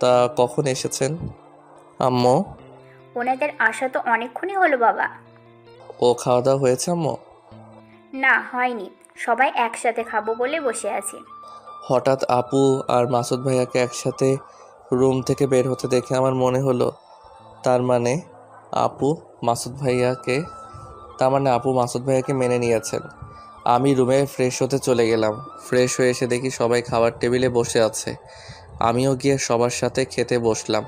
তা কখন এসেছেন আম্মু? ওনাদের আসা তো অনেকক্ষণই হলো বাবা। ও, খাওয়া দাওয়া হয়েছে আম্মু? না, হয়নি, সবাই একসাথে খাবো বলে বসে আছি। হঠাৎ আপু আর মাসুদ ভাইয়াকে একসাথে রুম থেকে বের হতে দেখে আমার মনে হলো তার মানে আপু মাসুদ ভাইয়াকে মেনে নিয়েছেন। আমি রুমে ফ্রেশ হতে চলে গেলাম। ফ্রেশ হয়ে এসে দেখি সবাই খাবার টেবিলে বসে আছে। আমিও গিয়ে সবার সাথে খেতে বসলাম।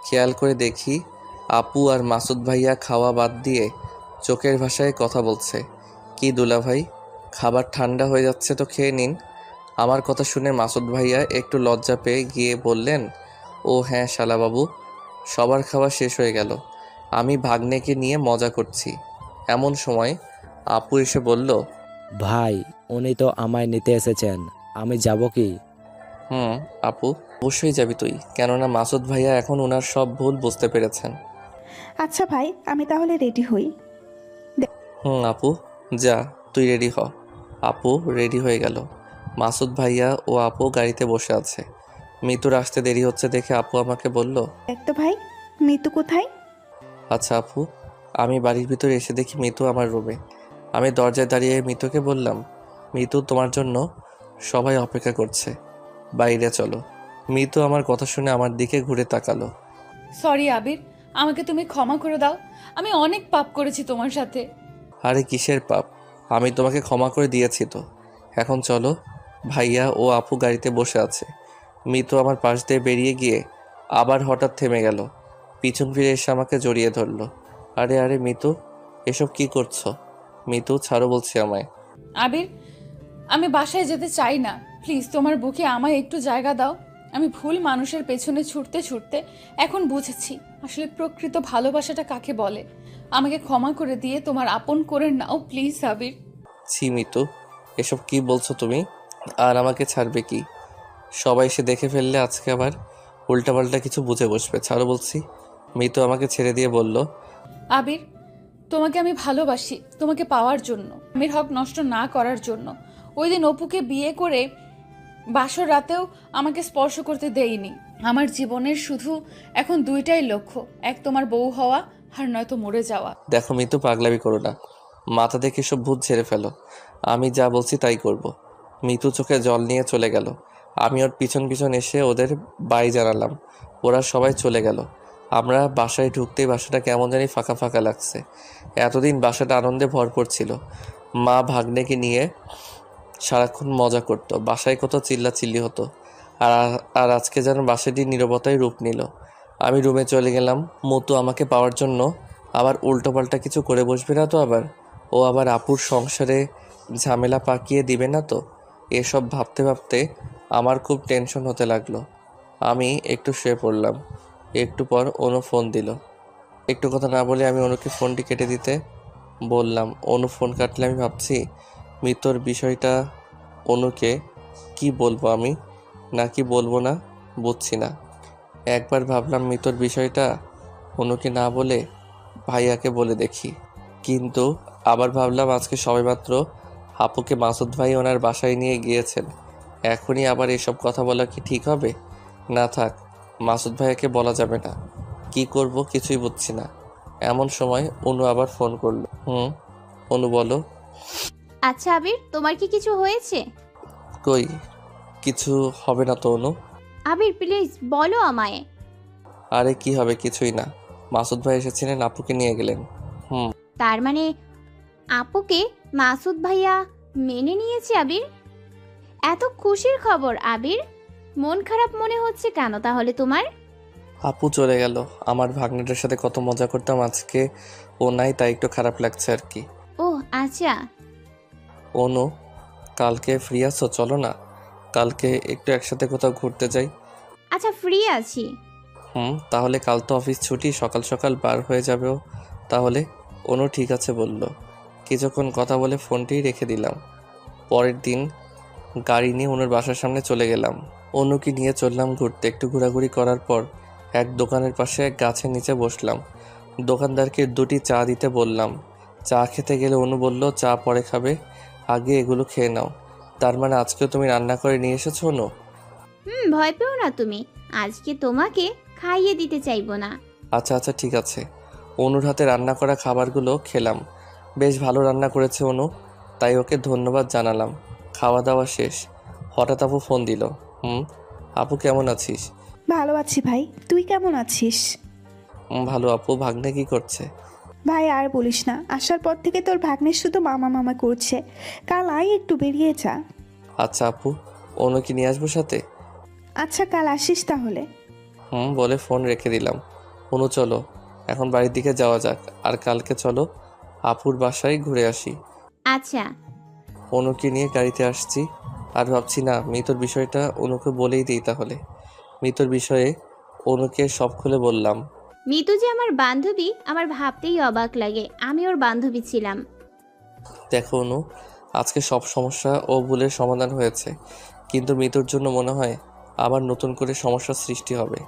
খেয়াল করে দেখি আপু আর মাসুদ ভাইয়া খাওয়া বাদ দিয়ে চোখের ভাষায় কথা বলছে। কি দুলা ভাই, খাবার ঠান্ডা হয়ে যাচ্ছে তো খেয়ে নিন। আমার কথা শুনে মাসুদ ভাইয়া একটু লজ্জা পেয়ে গিয়ে বললেন, ও হ্যাঁ শালাবাবু। সবার খাওয়া শেষ হয়ে গেল। আমি ভাগ্নেকে নিয়ে মজা করছি, এমন সময় আপু এসে বলল, ভাই, উনি তো আমায় নিতে এসেছেন, আমি যাব কি? আপু অবশ্যই যাবি তুই, কেননা মাসুদ ভাইয়া এখন ওনার সব ভুল বুঝতে পেরেছেন। আচ্ছা ভাই, আমি তাহলে রেডি হই। আপু যা, তুই রেডি হ। আপু রেডি হয়ে গেল। মাসুদ ভাইয়া ও আপু গাড়িতে বসে আছে। মিতুর আসতে দেরি হচ্ছে দেখে আপু আমাকে বলল, একটা ভাই, মিতু কোথায়? আচ্ছা আপু। আমি বাড়ির ভিতরে এসে দেখি মিতু আমার রুমে। আমি দরজায় দাঁড়িয়ে মিতুকে বললাম, মিতু তোমার জন্য সবাই অপেক্ষা করছে, বাইরে চলো। মিতু আমার কথা শুনে আমার দিকে ঘুরে তাকালো। সরি আবির, আমাকে তুমি ক্ষমা করে দাও, আমি অনেক পাপ করেছি তোমার সাথে। আরে কিসের পাপ, আমি তোমাকে ক্ষমা করে দিয়েছি তো। এখন চলো। ভাইয়া ও আপু গাড়িতে বসে আছে। মিতু আমার পাশ দিয়ে বেরিয়ে গিয়ে আবার হঠাৎ থেমে গেল। পিছন ফিরে এসে আমাকে জড়িয়ে ধরলো। আরে আরে মিতু, এসব কি করছো? মিতু ছাড়ো বলছি আমায়। আবির, আমি বাসায় যেতে চাই না, প্লিজ তোমার বুকে আমায় একটু জায়গা দাও। আমি ভুল মানুষের পেছনে ছুটতে ছুটতে এখন বুঝেছি আসলে প্রকৃত ভালোবাসাটা কাকে বলে। আমাকে ক্ষমা করে দিয়ে তোমার আপন করে নাও প্লিজ আবির। ছি মিতু, এসব কি বলছো তুমি? আর আমাকে ছাড়বে কি? সবাই এসে দেখে ফেললে আজকে আবার উল্টাপাল্টা কিছু বুঝে বসবে। ছাড়ো বলছি। মিতু আমাকে ছেড়ে দিয়ে বলল, আবির, তোমাকে আমি ভালোবাসি, তোমাকে পাওয়ার জন্য, আমির হক নষ্ট না করার জন্য। ওই দিন অপুকে বিয়ে করে বাসর রাতেও আমাকে স্পর্শ করতে দেইনি। আমার জীবনের শুধু এখন দুইটাই লক্ষ্য, এক তোমার বউ হওয়া আর নয়তো মরে যাওয়া। দেখো মিতু, পাগলামি করো না। মাথা থেকে সব ভূত ঝেড়ে ফেলো। আমি যা বলছি তাই করব। মিতু চোখে জল নিয়ে চলে গেল। আমি ওর পিছন পিছন এসে ওদের বাই জানালাম। ওরা সবাই চলে গেল। আমরা বাসায় ঢুকতেই বাসাটা কেমন জানি ফাঁকা ফাঁকা লাগছে। এতদিন বাসাটা আনন্দে ভরপুর ছিল। মা ভাগ্নেকে নিয়ে সারাক্ষণ মজা করতো, বাসায় কত চিল্লাচিল্লি হতো। আর আজকে যেন বাসাটি নীরবতায় রূপ নিল। আমি রুমে চলে গেলাম। মতু আমাকে পাওয়ার জন্য আবার উল্টোপাল্টা কিছু করে বসবে না তো? ও আবার আপুর সংসারে ঝামেলা পাকিয়ে দিবে না তো? এসব ভাবতে ভাবতে আমার খুব টেনশন হতে লাগলো। আমি একটু শুয়ে পড়লাম। একটু পর অনু ফোন দিল। একটু কথা না বলে আমি অনুকে ফোনটি কেটে দিতে বললাম। অনু ফোন কাটলে আমি ভাবছি মৃত্যুর বিষয়টা অনুকে কি বলবো আমি নাকি বলবো না বুঝছি না। একবার ভাবলাম মৃত্যুর বিষয়টা অনুকে না বলে ভাইয়াকে বলে দেখি, কিন্তু আবার ভাবলাম আজকে সবেমাত্র আপুকে মাসুদ ভাই ওনার বাসায় নিয়ে গিয়েছেন, এখনই আবার এসব কথা বলা কি ঠিক হবে? না থাক, মাসুদ ভাইয়াকে বলা যাবে না। কি করব কিছুই বুঝছি না। এমন সময় অনু আবার ফোন করলো। অনু বলো। আচ্ছা আবির, তোমার কি কিছু হয়েছে? কই, কিছু হবে না তো অনু। আবির প্লিজ বলো আমায়। আরে কি হবে, কিছুই না। মাসুদ ভাই এসেছিলেন, আপুকে নিয়ে গেলেন। তার মানে আপুকে মাসুদ ভাইয়া মেনে নিয়েছে আবির? এত খুশির খবর আবির, মন খারাপ মনে হচ্ছে কেন তাহলে তোমার? আপু চলে গেল। আমার ভাগ্নেটার সাথে কত মজা করতাম, আজকে ও নাই, তাই একটু খারাপ লাগছে আর কি। ও আচ্ছা। অনু, কালকে ফ্রি আছো? চলো না, কালকে একটু একসাথে কোথাও ঘুরতে যাই। আচ্ছা ফ্রি আছি। তাহলে কাল তো অফিস ছুটি, সকাল সকাল বার হয়ে যাবেও তাহলে। অনু ঠিক আছে বলল। কিছুক্ষণ কথা বলে ফোনটি রেখে দিলাম। পরের দিন গাড়ি নিয়ে অনুর বাসার সামনে চলে গেলাম। অনুকে নিয়ে চললাম ঘুরতে। একটু ঘোরাঘুরি করার পর এক দোকানের পাশে এক গাছের নিচে বসলাম। দোকানদারকে 2টি চা দিতে বললাম। চা খেতে গেলে অনু বলল, চা পরে খাবে, আগে এগুলো খেয়ে নাও। তার মানে আজকেও তুমি রান্না করে নিয়ে এসেছো অনু? ভয় পেও না তুমি, আজকে তোমাকে খাইয়ে দিতে চাইবো না। আচ্ছা আচ্ছা ঠিক আছে। অনুর হাতে রান্না করা খাবারগুলো খেলাম। বেশ ভালো রান্না করেছে অনু, তাই ওকে ধন্যবাদ জানালাম। খাওয়া দাওয়া শেষ। হঠাৎ আপু ফোন দিল। আপু কেমন আছিস? ভালো আছি ভাই, তুই কেমন আছিস? ভালো আপু। ভাগ্নে কি করছে? ভাই আর বলিস না, আসার পর থেকে তোর ভাগ্নের শুধু মামা মামা করছে। কাল আয় একটু বেরিয়ে যা। আচ্ছা আপু, অনু কি নিয়ে আসবো সাথে? আচ্ছা কাল আসিস তাহলে। বলে ফোন রেখে দিলাম। অনু চলো এখন বাড়ির দিকে যাওয়া যাক, আর কালকে চলো আপুর বাসায় ঘুরে আসি। আচ্ছা। অনুকে নিয়ে গাড়িতে আসছি আর ভাবছি না মৃত্যুর বিষয়টা অনুকে বলেই দিই তাহলে। মৃত্যুর বিষয়ে অনুকে সব খুলে বললাম। মিতু যে আমার বান্ধবী আমার ভাবতেই অবাক লাগে, আমি ওর বান্ধবী ছিলাম। দেখো অনু, আজকে সব সমস্যা ও ভুলের সমাধান হয়েছে, কিন্তু মৃত্যুর জন্য মনে হয় আবার নতুন করে সমস্যার সৃষ্টি হবে।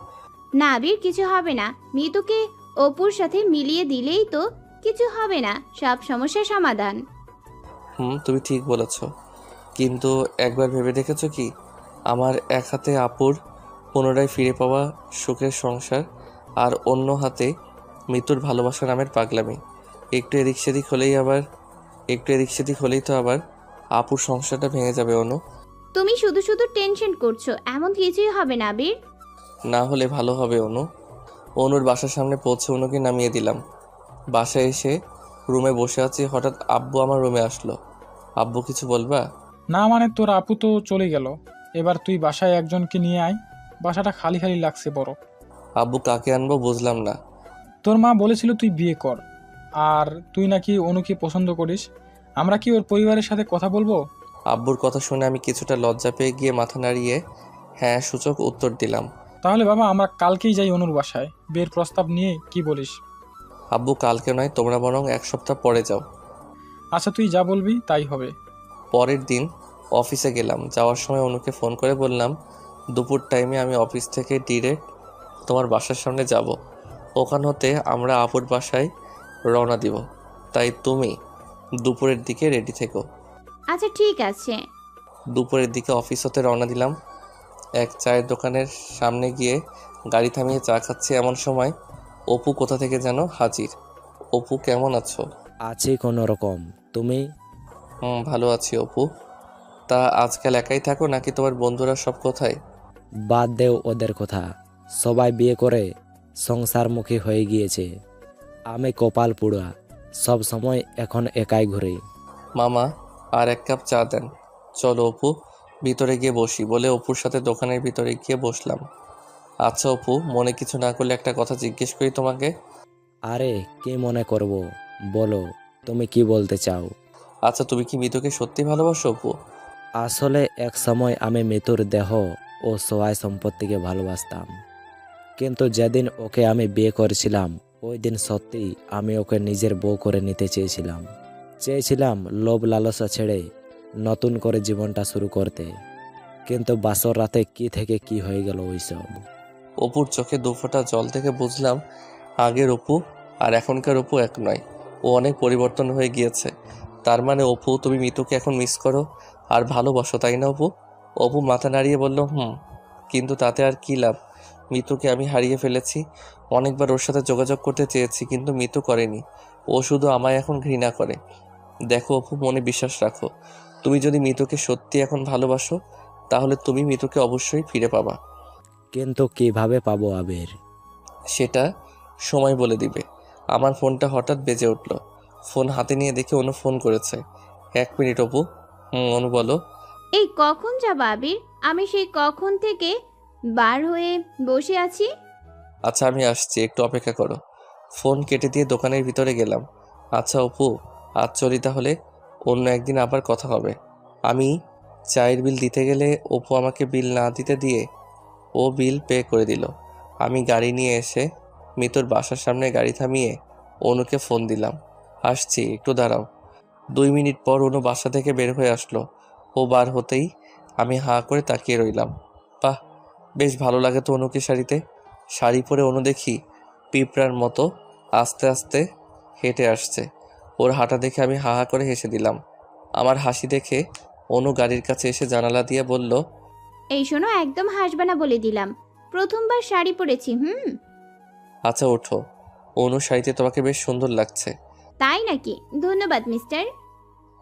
না আবির, কিছু হবে না। মিতুকে অপুর সাথে মিলিয়ে দিলেই তো কিছু হবে না, সব সমস্যার সমাধান। তুমি ঠিক বলেছ, কিন্তু একবার ভেবে দেখেছো কি আমার এক হাতে আপুর পুনরায় ফিরে পাওয়া সুখের সংসার, আর অন্য হাতে মৃত্যুর ভালোবাসা নামের পাগলামি। একটু এদিক সেদিক হলেই তো আবার আপুর সংসারটা ভেঙে যাবে অনু। তুমি শুধু শুধু টেনশন করছো, এমন কিছুই হবে না আবির। না হলে ভালো হবে অনু। অনুর বাসার সামনে পৌঁছে অনুকে নামিয়ে দিলাম। বাসায় এসে রুমে বসে আছি, হঠাৎ আব্বু আমার রুমে আসলো। আব্বু কিছু বলবা? না মানে তোর আপু তো চলে গেল, এবার তুই বাসায় একজনকে নিয়ে আয়, বাসাটা খালি খালি লাগছে বড়। আব্বু কাকে আনবো বুঝলাম না। তোর মা বলেছিল তুই বিয়ে কর, আর তুই নাকি অনুকে পছন্দ করিস, আমরা কি ওর পরিবারের সাথে কথা বলবো? আব্বুর কথা শুনে আমি কিছুটা লজ্জা পেয়ে গিয়ে মাথা নাড়িয়ে হ্যাঁ সূচক উত্তর দিলাম। তাহলে বাবা আমরা কালকেই যাই অনুর বাসায়, বিয়ের প্রস্তাব নিয়ে কি বলিস? আব্বু কালকে নয়, তোমরা বরং 1 সপ্তাহ পরে যাও। আচ্ছা তুই যা বলবি তাই হবে। পরের দিন অফিসে গেলাম। যাওয়ার সময় অনুকে ফোন করে বললাম দুপুর টাইমে আমি অফিস থেকে ডিরেক্ট তোমার বাসার সামনে যাব, ওখান হতে আমরা আপুর বাসায় রওনা দিব, তাই তুমি দুপুরের দিকে রেডি থেকো। আচ্ছা ঠিক আছে। দুপুরের দিকে অফিস হতে রওনা দিলাম। এক চায়ের দোকানের সামনে গিয়ে গাড়ি থামিয়ে চা খাচ্ছি, এমন সময় অপু কোথা থেকে যেন হাজির। অপু কেমন আছো? আছি কোনো রকম, তুমি? ভালো আছি অপু। তা আজকাল একাই থাকো নাকি তোমার বন্ধুরা সব কোথায়? বাদ দেও ওদের কথা, সবাই বিয়ে করে সংসারমুখী হয়ে গিয়েছে। আমি কপাল পুড়া, সব সময় এখন একাই ঘুরি। মামা আর 1 কাপ চা দেন। চলো অপু ভিতরে গিয়ে বসি, বলে অপুর সাথে দোকানের ভিতরে গিয়ে বসলাম। আচ্ছা অপু, মনে কিছু না করলে একটা কথা জিজ্ঞেস করি তোমাকে? আরে কি মনে করব, বলো তুমি কি বলতে চাও। আচ্ছা তুমি কি মিতুকে সত্যি ভালোবাসো অপু? আসলে এক সময় আমি মিতুর দেহ ও সহায় সম্পত্তিকে ভালোবাসতাম, কিন্তু যেদিন ওকে আমি বিয়ে করেছিলাম ওই দিন সত্যি আমি ওকে নিজের বউ করে নিতে চেয়েছিলাম লোভ লালসা ছেড়ে নতুন করে জীবনটা শুরু করতে। কিন্তু বাসর রাতে কি থেকে কি হয়ে গেল ওইসব। অপুর চোখে দুফোঁটা জল থেকে বুঝলাম আগের অপু আর এখনকার অপু এক নয়। ও অনেক পরিবর্তন হয়ে গিয়েছে। তার মানে অপু, তুমি মিতুকে এখন মিস করো আর ভালোবাসো, তাই না অপু? অপু মাথা নাড়িয়ে বলল, কিন্তু তাতে আর কি লাভ? মিতুকে আমি হারিয়ে ফেলেছি। অনেকবার ওর সাথে যোগাযোগ করতে চেয়েছি, কিন্তু মিতু করেনি। ও শুধু আমায় এখন ঘৃণা করে। দেখো অপু, মনে বিশ্বাস রাখো। তুমি যদি মিতুকে সত্যি এখন ভালোবাসো তাহলে তুমি মিতুকে অবশ্যই ফিরে পাবা। কিন্তু কিভাবে পাবো আবির? সেটা সময় বলে দিবে। আমার ফোনটা হঠাৎ বেজে উঠল। ফোন হাতে নিয়ে দেখে অনু ফোন করেছে। 1 মিনিট অপু। অনু বলো। এই কখন যাবা আবির? আমি সেই কখন থেকে বার হয়ে বসে আছি। আচ্ছা আমি আসছি, একটু অপেক্ষা করো। ফোন কেটে দিয়ে দোকানের ভিতরে গেলাম। আচ্ছা অপু, আজ চলি তাহলে, অন্য একদিন আবার কথা হবে। আমি চায়ের বিল দিতে গেলে অপু আমাকে বিল না দিতে দিয়ে ও বিল পে করে দিল। আমি গাড়ি নিয়ে এসে মিতুর বাসার সামনে গাড়ি থামিয়ে অনুকে ফোন দিলাম। আসছি, একটু দাঁড়াও। 2 মিনিট পর অনু বাসা থেকে বের হয়ে আসলো। ও বার হতেই আমি হাঁ করে তাকিয়ে রইলাম। বাহ, বেশ ভালো লাগে তো অনুকে শাড়িতে। শাড়ি পরে অনু দেখি পিঁপড়ার মতো আস্তে আস্তে হেঁটে আসছে। ওর হাঁটা দেখে আমি হা হা করে হেসে দিলাম। আমার হাসি দেখে অনু গাড়ির কাছে এসে জানালা দিয়ে বলল, এই শোনো, একদম হাসবে না বলে দিলাম। প্রথমবার শাড়ি পরেছি। আচ্ছা ওঠো। অনু শাড়িতে তোমাকে বেশ সুন্দর লাগছে। তাই নাকি? ধন্যবাদ মিস্টার।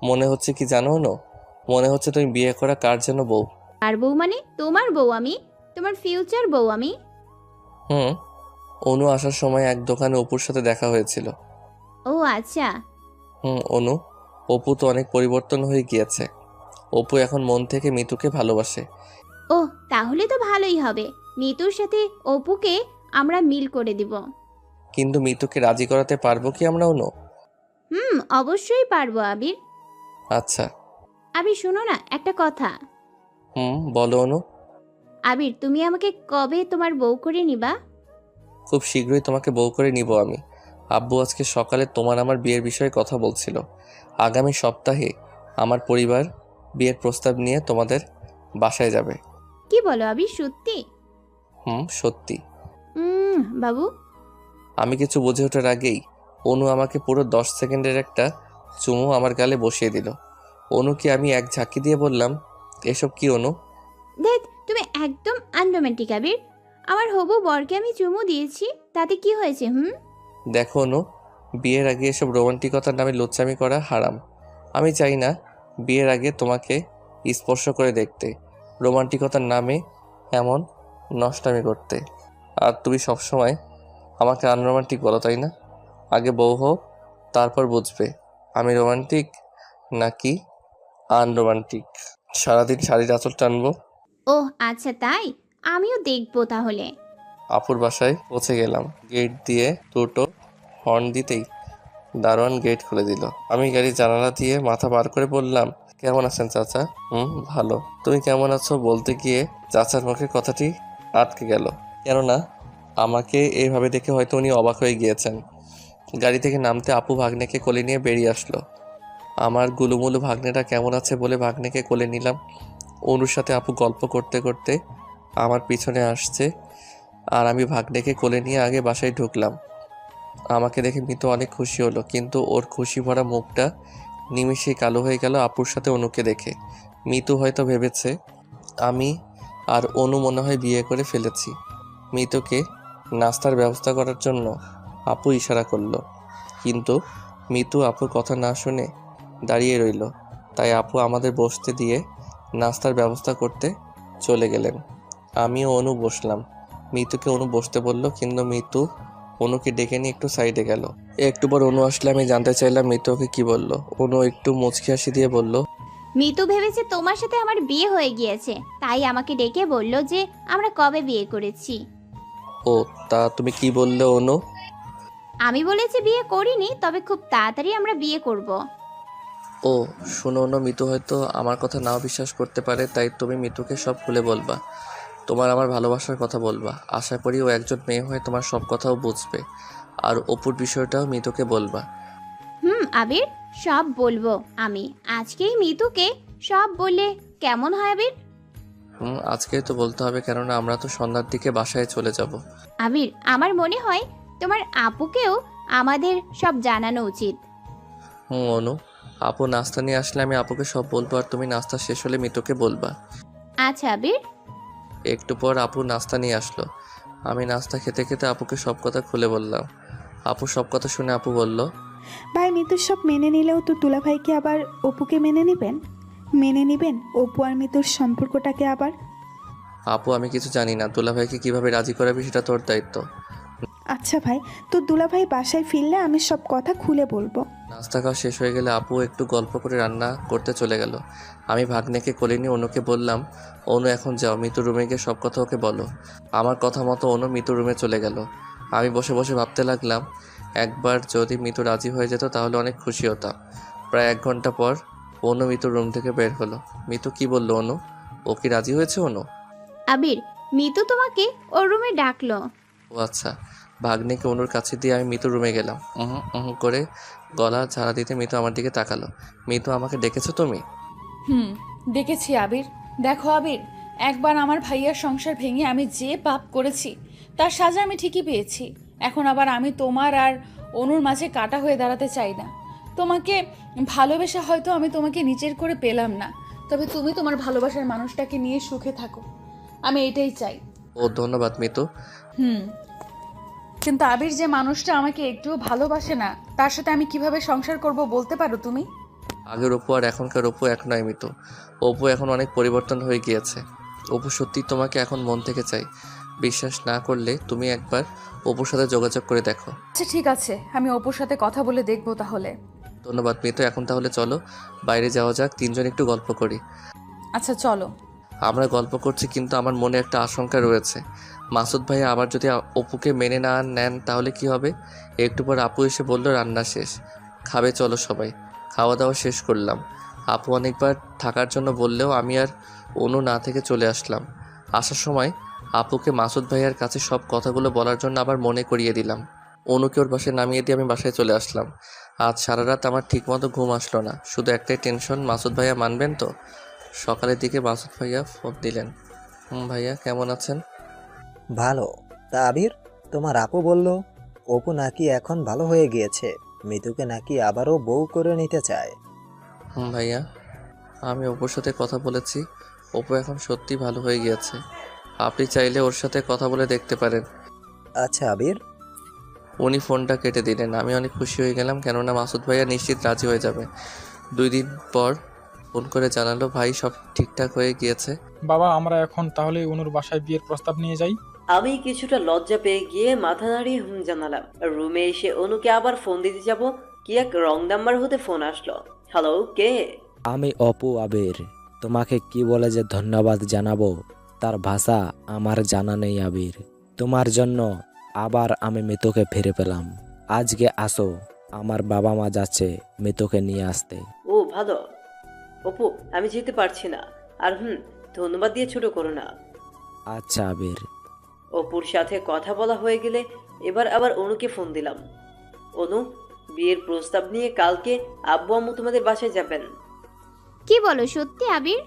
মনে হচ্ছে কি জানো অনু, মনে হচ্ছে তুমি বিয়ে করা কার যেন বউ। আর বউ মানে? তোমার বউ আমি, তোমার ফিউচার বউ আমি। অনু আসার সময় এক দোকানে অপুর সাথে দেখা হয়েছিল। ও আচ্ছা। অনু, অপু তো অনেক পরিবর্তন হয়ে গিয়েছে। অপু এখন মন থেকে মিতুকে ভালোবাসে। ও তাহলে তো ভালোই হবে। মিতুর সাথে অপুকে আমরা মিল করে দিব। কিন্তু মিতুকে রাজি করাতে পারবো কি আমরা অনু? অবশ্যই পারবো আবির। আচ্ছা। আবির শোনো না, একটা কথা। বলো অনু। আবির, তুমি আমাকে কবে তোমার বউ করে নিবা? খুব শীঘ্রই তোমাকে বউ করে নিব আমি। আব্বু আজকে সকালে তোমার আমার বিয়ের বিষয়ে কথা বলছিল। আগামী সপ্তাহে আমার পরিবার বিয়ের প্রস্তাব নিয়ে তোমাদের বাসায় যাবে। কি বলো আবির, সত্যি? সত্যি। বাবু। আমি কিছু বুঝে ওঠার আগেই অনু আমাকে পুরো 10 সেকেন্ডের একটা চুমু আমার গালে বসিয়ে দিল। অনুকে আমি এক ঝাঁকি দিয়ে বললাম, এসব কি অনু? দেখ, তুমি একদম আনরোম্যান্টিক আবির। আমার হবু বরকে আমি চুমু দিয়েছি, তাতে কি হয়েছে? দেখো অনু, বিয়ের আগে এসব রোমান্টিকতার নামে লুচ্চামি করা হারাম। আমি চাই না বিয়ের আগে তোমাকে স্পর্শ করে দেখতে, রোমান্টিকতার নামে এমন নষ্টামি করতে। আর তুমি সবসময় আমাকে আনরোমান্টিক বলো, তাই না? আগে বউ হোক, তারপর বুঝবে আমি রোমান্টিক নাকি আনরোমান্টিক। সারাদিন শাড়ির আঁচল টানবো। ও আচ্ছা, তাই? আমিও দেখবো তাহলে। আপুর বাসায় পৌঁছে গেলাম। গেট দিয়ে দুটো হর্ন দিতেই দারোয়ান গেট খুলে দিল। আমি গাড়ি জানালা দিয়ে মাথা বার করে বললাম, কেমন আছেন চাচা? ভালো। তুমি কেমন আছো বলতে গিয়ে চাচার মুখে কথাটি আটকে গেল, কেননা আমাকে এইভাবে দেখে হয়তো উনি অবাক হয়ে গিয়েছেন। গাড়ি থেকে নামতে আপু ভাগ্নেকে কোলে নিয়ে বেরিয়ে আসলো। আমার গুলুমুলু ভাগ্নেটা কেমন আছে বলে ভাগ্নেকে কোলে নিলাম। অনুর সাথে আপু গল্প করতে করতে আমার পিছনে আসছে, আর আমি ভাগ্নেকে কোলে নিয়ে আগে বাসায় ঢুকলাম। আমাকে দেখে মিতু অনেক খুশি হলো, কিন্তু ওর খুশি ভরা মুখটা নিমিষেই কালো হয়ে গেল আপুর সাথে অনুকে দেখে। মিতু হয়তো ভেবেছে আমি আর অনু মনে হয় বিয়ে করে ফেলেছি। মিতুকে নাস্তার ব্যবস্থা করার জন্য আপু ইশারা করলো, কিন্তু মিতু আপুর কথা না শুনে দাঁড়িয়ে রইল। তাই আপু আমাদের বসতে দিয়ে নাস্তার ব্যবস্থা করতে চলে গেলেন। আমিও অনু বসলাম। মিতুকে অনু বসতে বলল, কিন্তু মিতু অনুকে ডেকে নিয়ে একটু সাইডে গেল। একটু পর অনু আসলে আমি জানতে চাইলাম মিতু ওকে কি বলল। অনু একটু মুচকি হাসি দিয়ে বলল, মিতু ভেবেছে তোমার সাথে আমার বিয়ে হয়ে গিয়েছে, তাই আমাকে ডেকে বলল যে আমরা কবে বিয়ে করেছি। ও তা তুমি কি বললে অনু? আমি বলেছি বিয়ে করিনি, তবে খুব তাড়াতাড়ি আমরা বিয়ে করব। ও শুনো অন্য, মিতু হয়তো আমার কথা নাও বিশ্বাস করতে পারে, তাই তুমি মিতুকে সব খুলে বলবা। তোমার আমার ভালোবাসার কথা বলবা। আশা করি ও একজন মেয়ে হয়ে তোমার সব কথাও বুঝবে। আর অপুর বিষয়টাও মিতুকে বলবা। আবির, সব বলবো আমি আজকেই মিতুকে সব বললে কেমন হয় আবির? আজকেই তো বলতে হবে, কেননা আমরা তো সন্ধ্যার দিকে বাসায় চলে যাব। আবির, আমার মনে হয় তোমার আপুকেও আমাদের সব জানানো উচিত। অনু, আপু নাস্তা নিয়ে আসলে আমি আপুকে সব বলবো, আর তুমি নাস্তা শেষ হলে মিতুকে বলবা। আচ্ছা আবির। একটু পর আপু নাস্তা নিয়ে আসলো। আমি নাস্তা খেতে খেতে আপুকে সব কথা খুলে বললাম। আপু সব কথা শুনে আপু বলল, ভাই মিতুর সব মেনে নিলেও তো দুলাভাইকে আবার অপুকে মেনে নেবেন অপু আর মিতুর সম্পর্কটাকে আবার? আপু আমি কিছু জানি না, দুলাভাইকে কিভাবে রাজি করাবি সেটা তোর দায়িত্ব। আচ্ছা ভাই, তো দুলাভাই বাসায় ফিরলে আমি সব কথা খুলে বলবো। নাস্তা খাওয়া শেষ হয়ে গেলে আপু একটু গল্প করে রান্না করতে চলে গেল। আমি ভাগ্নেকে কোলে নিয়ে অনুকে বললাম, অনু এখন যাও, মিতুর রুমে গিয়ে সব কথা ওকে বলো। আমার কথা মতো অনু মিতুর রুমে চলে গেল। আমি বসে বসে ভাবতে লাগলাম, একবার যদি মিতু রাজি হয়ে যেত তাহলে অনেক খুশি হতাম। প্রায় 1 ঘন্টা পর অনু মিতুর রুম থেকে বের হলো। মিতু কি বললো অনু? ও কি রাজি হয়েছে অনু? আবির, মিতু তোমাকে ওর রুমে ডাকলো। ও আচ্ছা। ভাগ্নেকে অনুর কাছে দিয়ে আমি মিতুর রুমে গেলাম। করে গলা ঝাড়া দিতে মিতু আমার দিকে তাকালো। মিতু, আমাকে ডেকেছো তুমি? দেখেছি আবির। দেখো আবির, একবার আমার ভাইয়ার সংসার ভেঙে আমি যে পাপ করেছি তার সাজা আমি ঠিকই পেয়েছি। এখন আবার আমি তোমার আর অনুর মাঝে কাটা হয়ে দাঁড়াতে চাই না। তোমাকে ভালোবেসে হয়তো আমি তোমাকে নিজের করে পেলাম না, তবে তুমি তোমার ভালোবাসার মানুষটাকে নিয়ে সুখে থাকো, আমি এটাই চাই। ও ধন্যবাদ মিতু। কিন্তু আবির, যে মানুষটা আমাকে একটুও ভালোবাসে না তার সাথে আমি কিভাবে সংসার করব বলতে পারো তুমি? আগের অপু আর এখনকার অপু এক নয় মিতু। অপু এখন অনেক পরিবর্তন হয়ে গিয়েছে। অপু সত্যি তোমাকে এখন মন থেকে চাই। বিশ্বাস না করলে তুমি একবার অপুর সাথে যোগাযোগ করে দেখো। আচ্ছা ঠিক আছে, আমি অপুর সাথে কথা বলে দেখবো তাহলে। ধন্যবাদ মিতু। এখন তাহলে চলো বাইরে যাওয়া যাক, 3 জন একটু গল্প করি। আচ্ছা চলো। আমরা গল্প করছি কিন্তু আমার মনে একটা আশঙ্কা রয়েছে। মাসুদ ভাই আবার যদি অপুকে মেনে না নেন তাহলে কি হবে? একটু পর আপু এসে বলল রান্না শেষ, খাবে চলো সবাই। খাওয়া দাওয়া শেষ করলাম। আপু অনেকবার থাকার জন্য বললেও আমি আর অনু না থেকে চলে আসলাম। আসার সময় আপুকে মাসুদ ভাইয়ার কাছে সব কথাগুলো বলার জন্য আবার মনে করিয়ে দিলাম। অনুকে ওর বাসায় নামিয়ে দিয়ে আমি বাসায় চলে আসলাম। আজ সারা রাত আমার ঠিকমতো ঘুম আসলো না, শুধু একটাই টেনশন, মাসুদ ভাইয়া মানবেন তো? সকালের দিকে মাসুদ ভাইয়া ফোন দিলেন। ভাইয়া কেমন আছেন? ভালো। তা আবির, তোমার আপু বলল অপু নাকি এখন ভালো হয়ে গিয়েছে, মিতুকে নাকি আবারও বউ করে নিতে চায়। ভাইয়া, আমি অপুর সাথে কথা বলেছি। অপু এখন সত্যি ভালো হয়ে গিয়েছে। আপনি চাইলে ওর সাথে কথা বলে দেখতে পারেন। আচ্ছা আবির। উনি ফোনটা কেটে দিলেন। আমি অনেক খুশি হয়ে গেলাম, কেননা মাসুদ ভাইয়া নিশ্চিত রাজি হয়ে যাবে। 2 দিন পর ফোন করে জানালো ভাই সব ঠিকঠাক হয়ে গিয়েছে। বাবা, আমরা এখন তাহলে অনুর বাসায় বিয়ের প্রস্তাব নিয়ে যাই। আমি কিছুটা লজ্জা পেয়ে গিয়ে মাথা নাড়িয়ে জানালাম। রুমে এসে অনুকে আবার ফোন দিতে যাব, কি এক রং নাম্বার হতে ফোন আসলো। হ্যালো, কে? আমি অপু। আবির, তোমাকে কি বলে যে ধন্যবাদ জানাবো তার ভাষা আমার জানা নেই আবির। তোমার জন্য আবার আমি মিতুকে ফিরে পেলাম। আজকে আসো, আমার বাবা মা যাচ্ছে মিতুকে নিয়ে আসতে। ও ভালো। অপু, আমি যেতে পারছি না। আর ধন্যবাদ দিয়ে ছোট করো না। আচ্ছা আবির। অপুর সাথে কথা বলা হয়ে গেলে এবার আবার অনুকে ফোন দিলাম। অনু, বিয়ের প্রস্তাব নিয়ে কালকে আব্বু আম্মু তোমাদের বাসায় যাবেন। কি বলো সত্যি আবির?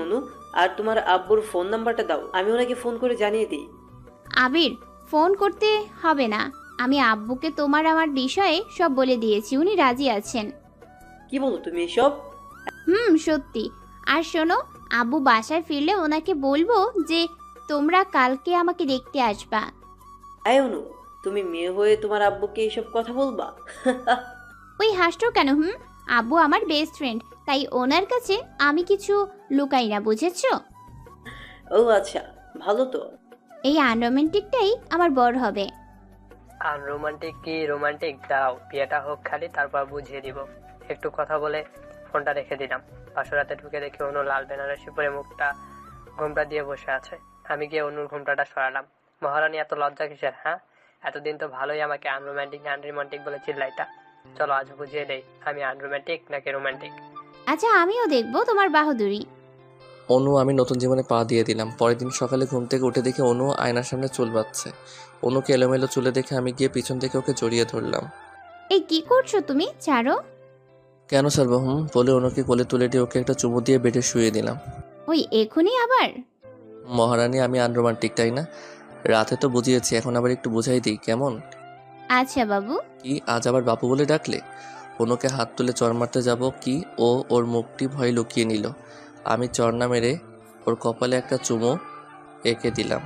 অনু, আর তোমার আব্বুর ফোন নাম্বারটা দাও, আমি ওনাকে ফোন করে জানিয়ে দিই। আবির, ফোন করতে হবে না, আমি আব্বুকে তোমার আমার বিষয়ে সব বলে দিয়েছি, উনি রাজি আছেন। কি বলো তুমি এসব? সত্যি। আর শোনো, আব্বু বাসায় ফিরলে ওনাকে বলবো যে তোমরা কালকে আমাকে দেখতে আসবা। আয় অনু, তুমি মেয়ে হয়ে তোমার আব্বুকে এইসব কথা বলবা? ওই হাসছো কেন? আব্বু আমার বেস্ট ফ্রেন্ড, তাই ওনার কাছে আমি কিছু লুকাই না, বুঝেছো? ও আচ্ছা, ভালো তো। এই আনরোমান্টিকটাই আমার বর হবে। আনরোমান্টিক কি রোমান্টিক? দাও বিয়েটা হোক খালি, তারপর বুঝিয়ে দিব। একটু কথা বলে ফোনটা রেখে দিলাম। বাসরাতে ঢুকে দেখি অনু লাল বেনারসি পরে মুখটা ঘোমটা দিয়ে বসে আছে। আমি গিয়ে অনুর ঘোমটাটা সরালাম। মহারানী, এত লজ্জা কিসের? হ্যাঁ, এতদিন তো ভালোই আমাকে আনরোমান্টিক আনরোমান্টিক বলে চিল্লাইতা। চলো আজ বুঝিয়ে দেই আমি আনরোম্যান্টিক নাকি রোমান্টিক। আচ্ছা আমিও দেখবো তোমার বাহাদুরি। অনু আমি নতুন জীবনে পা দিয়ে দিলাম। পরের দিন সকালে ঘুম থেকে উঠে দেখি অনু আয়নার সামনে চুল বাঁধছে। অনুকে এলোমেলো চুলে দেখে আমি গিয়ে পিছন থেকে ওকে জড়িয়ে ধরলাম। এই কি করছো তুমি, ছাড়ো। কেন ছাড়বো বলে অনুকে কোলে তুলে দিয়ে ওকে একটা চুমু দিয়ে বেডে শুয়ে দিলাম। ওই এখনই আবার? মহারানী আমি আনরোমান্টিক তাই না? রাতে তো বুঝিয়েছি, এখন আবার একটু বুঝাই দিই কেমন? আচ্ছা বাবু। কি আজ আবার বাপু বলে ডাকলে? অনুকে হাত তুলে চড় মারতে যাব কি ও ওর মুখটি ভয় লুকিয়ে নিল। আমি চড় না মেরে ওর কপালে একটা চুমু এঁকে দিলাম।